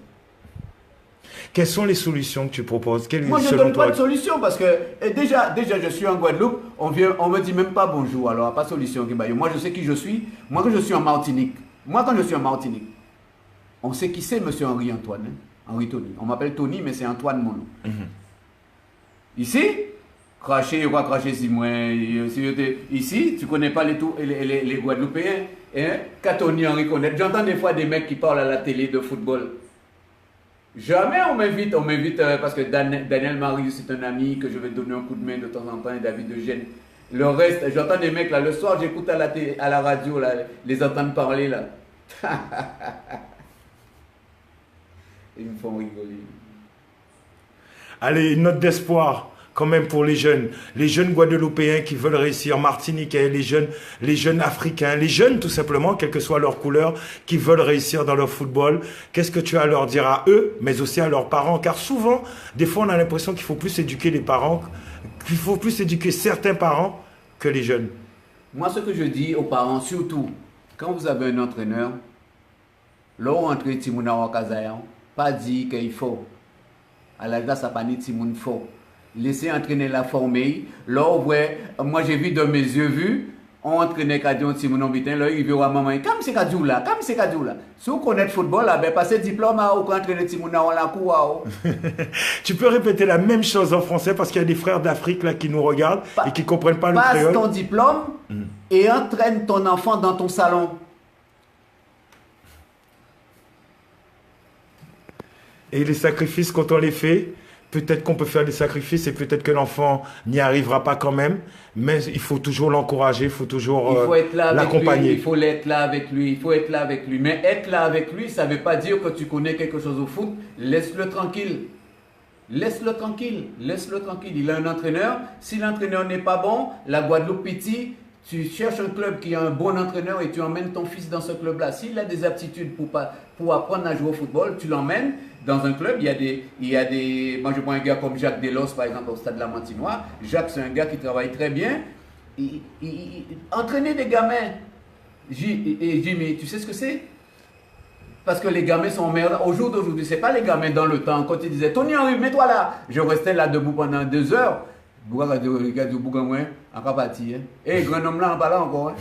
Quelles sont les solutions que tu proposes? Moi, je ne donne pas de solution parce que déjà, je suis en Guadeloupe, on me dit même pas bonjour, alors pas de solution. Moi, je sais qui je suis. Moi, quand je suis en Martinique, on sait qui c'est, monsieur Henri Antoine, hein? Henri Tony. On m'appelle Tony, mais c'est Antoine mon nom. Ici, cracher, il va cracher si moi. Ici, tu ne connais pas les Guadeloupéens. Hein? Qu'à Tony Henri connaître. J'entends des fois des mecs qui parlent à la télé de football. Jamais on m'invite parce que Daniel Marius c'est un ami que je vais donner un coup de main de temps en temps, et David Eugène. Le reste, j'entends des mecs là, le soir j'écoute à la radio là, les entendre parler là. Ils me font rigoler. Allez, une note d'espoir quand même pour les jeunes Guadeloupéens qui veulent réussir, Martiniquais, les jeunes Africains, les jeunes tout simplement, quelle que soit leur couleur, qui veulent réussir dans leur football. Qu'est-ce que tu as à leur dire à eux, mais aussi à leurs parents? Car souvent, des fois, on a l'impression qu'il faut plus éduquer les parents, qu'il faut plus éduquer certains parents que les jeunes. Moi, ce que je dis aux parents, surtout, quand vous avez un entraîneur, là où entrer Timouna Wakazayan, pas dit qu'il faut. À l'âge ça pas dit Timoun faut. Laissez entraîner la formée. Là, moi j'ai vu de mes yeux vus, on entraînait Kadion Timoun Bitin, là, il veut à maman, comme c'est Kadiou là. Si vous connaissez le football, là, ben, passez diplôme à entraîner Timoun à la cour. Tu peux répéter la même chose en français parce qu'il y a des frères d'Afrique là qui nous regardent et qui ne comprennent pas le créole. Passe ton diplôme et entraîne ton enfant dans ton salon. Et les sacrifices, quand on les fait, peut-être qu'on peut faire des sacrifices et peut-être que l'enfant n'y arrivera pas quand même, mais il faut toujours l'encourager, il faut toujours l'accompagner. Il faut être là avec lui, Mais être là avec lui, ça ne veut pas dire que tu connais quelque chose au foot. Laisse-le tranquille. Laisse-le tranquille. Il a un entraîneur. Si l'entraîneur n'est pas bon, la Guadeloupe Petit, tu cherches un club qui a un bon entraîneur et tu emmènes ton fils dans ce club-là. S'il a des aptitudes pour apprendre à jouer au football, tu l'emmènes dans un club. Moi, je prends un gars comme Jacques Delos, par exemple, au Stade La Mantinois. Jacques, c'est un gars qui travaille très bien. Entraîner des gamins. Jimmy, tu sais ce que c'est? Parce que les gamins sont meilleurs. Au jour d'aujourd'hui, ce n'est pas les gamins dans le temps. Quand ils disaient, Tony Henry, mets-toi là. Je restais là debout pendant 2 heures. Et grand homme là, on parle encore.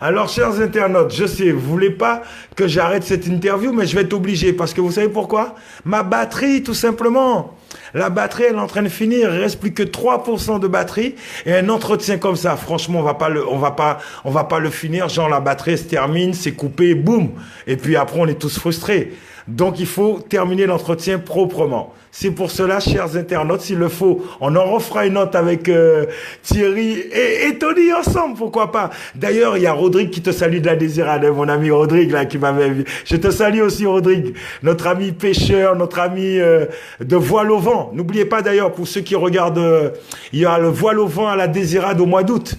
Alors, chers internautes, je sais, vous voulez pas que j'arrête cette interview, mais je vais être obligé parce que vous savez pourquoi? Ma batterie, tout simplement. La batterie, elle est en train de finir. Il reste plus que 3% de batterie. Et un entretien comme ça, franchement, on va pas le finir. Genre, la batterie se termine, c'est coupé, boum. Et puis après, on est tous frustrés. Donc, il faut terminer l'entretien proprement. C'est pour cela, chers internautes, s'il le faut, on en refera une note avec Thierry et Tony ensemble, pourquoi pas. D'ailleurs, il y a Rodrigue qui te salue de la Désirade, mon ami Rodrigue, là, qui m'avait vu. Je te salue aussi, Rodrigue, notre ami pêcheur, notre ami de voile au vent. N'oubliez pas d'ailleurs, pour ceux qui regardent, il y a le voile au vent à la Désirade au mois d'août.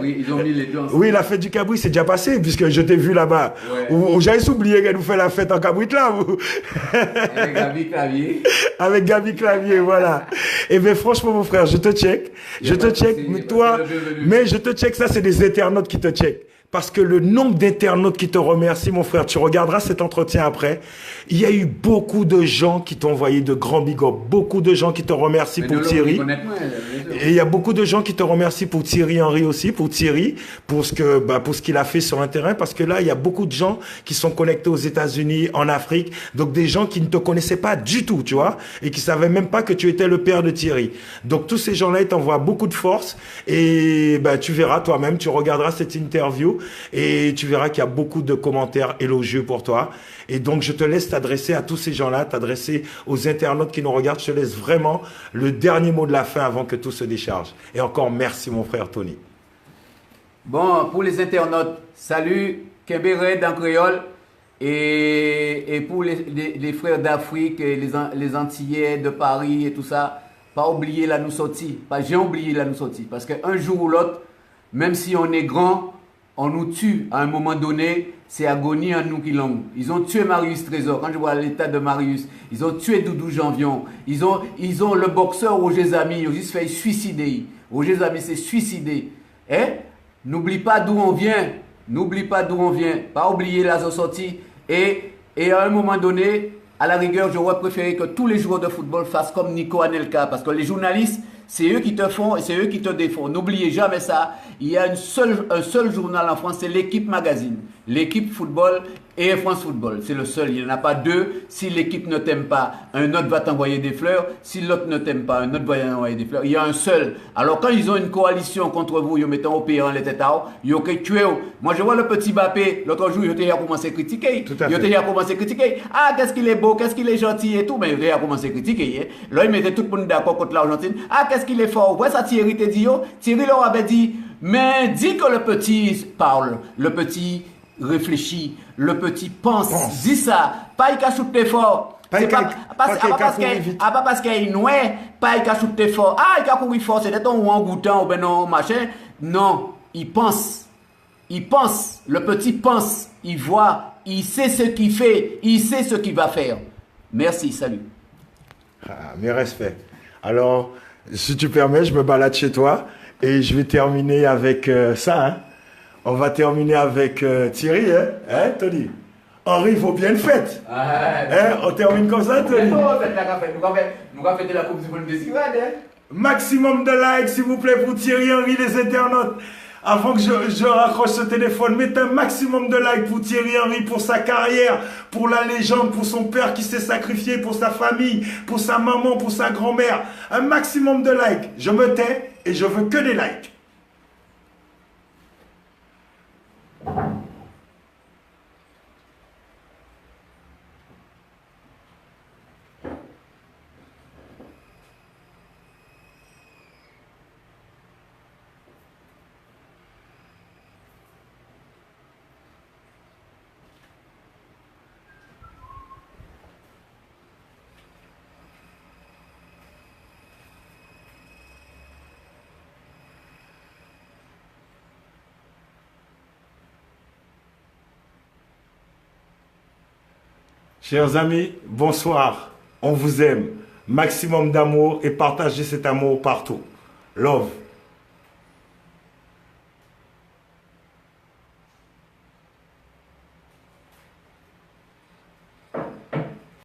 Oui, ils ont mis les deux ensemble. Oui, la fête du Cabri, c'est déjà passé, puisque je t'ai vu là-bas. Ouais. J'avais oublié qu'elle nous fait la fête en Cabri, là, vous. Avec Gabi Clavier. Avec Gabi Clavier, voilà. Et bien, franchement, mon frère, je te check. Mais je te check, ça, c'est des internautes qui te check. Parce que le nombre d'internautes qui te remercient, mon frère, tu regarderas cet entretien après. Il y a eu beaucoup de gens qui t'ont envoyé de grands big ups, beaucoup de gens qui te remercient pour Thierry. Et il y a beaucoup de gens qui te remercient pour Thierry Henry aussi, pour Thierry, pour ce qu'il a fait sur un terrain. Parce que là, il y a beaucoup de gens qui sont connectés aux États-Unis, en Afrique. Donc des gens qui ne te connaissaient pas du tout, tu vois, et qui savaient même pas que tu étais le père de Thierry. Donc tous ces gens-là, ils t'envoient beaucoup de force. Et tu verras toi-même, tu regarderas cette interview. et tu verras qu'il y a beaucoup de commentaires élogieux pour toi. Et donc, je te laisse t'adresser à tous ces gens-là, t'adresser aux internautes qui nous regardent. Je te laisse vraiment le dernier mot de la fin avant que tout se décharge. Et encore, merci mon frère Tony. Bon, pour les internautes, salut, Kembere dans créole. Et pour les frères d'Afrique, les Antillais de Paris et tout ça, pas oublier la nous sortie. J'ai oublié la nous sortie. Parce qu'un jour ou l'autre, même si on est grand, on nous tue à un moment donné. C'est agonie en nous qui l'ont. Ils ont tué Marius Trésor. Quand je vois l'état de Marius, ils ont tué Doudou Janvion. Ils ont le boxeur Roger Zami. Ils ont juste fait suicider. Roger Zami s'est suicidé. N'oublie pas d'où on vient. N'oublie pas d'où on vient. Pas oublier la sortie. Et à un moment donné, à la rigueur, j'aurais préféré que tous les joueurs de football fassent comme Nico Anelka. Parce que les journalistes, c'est eux qui te font et c'est eux qui te défont. N'oubliez jamais ça. Il y a un seul journal en France, c'est l'Équipe Magazine. L'Équipe Football et France Football. C'est le seul. Il n'y en a pas deux. Si l'équipe ne t'aime pas, un autre va t'envoyer des fleurs. Si l'autre ne t'aime pas, un autre va t'envoyer des fleurs. Il y a un seul. Alors quand ils ont une coalition contre vous, ils mettent au pays en les têtes à ils ont tué. Moi je vois le petit Mbappé, l'autre jour, il a commencé à critiquer. Il a commencé à critiquer. Ah, qu'est-ce qu'il est beau, qu'est-ce qu'il est gentil et tout. Mais il a commencé à critiquer. Là, il mettait tout le monde d'accord contre l'Argentine. Ah, qu'est-ce qu'il est fort. Ouais, ça Thierry t'a dit. Thierry leur avait dit, mais dis que le petit parle, le petit réfléchit, le petit pense. Dis ça. Pas il cache tout fort. C'est pas parce qu'il est noué, pas il cache tout fort. Ah, il a couru fort, c'est un ou en goûtant ou ben non, machin. Non, il pense. Il pense. Le petit pense. Il voit. Il sait ce qu'il fait. Il sait ce qu'il va faire. Merci, salut. Ah, mes respects. Alors, si tu permets, je me balade chez toi et je vais terminer avec ça. Hein. On va terminer avec Thierry, hein, Tony? Henri, il faut bien une fête. On termine comme ça, Tony? Nous allons fêter la Coupe du Monde des Irades. Maximum de likes, s'il vous plaît, pour Thierry Henry, les internautes. Avant que je raccroche ce téléphone, mettez un maximum de likes pour Thierry Henry, pour sa carrière, pour la légende, pour son père qui s'est sacrifié, pour sa famille, pour sa maman, pour sa grand-mère. Un maximum de likes. Je me tais et je veux que des likes. Chers amis, bonsoir. On vous aime. Maximum d'amour et partagez cet amour partout. Love.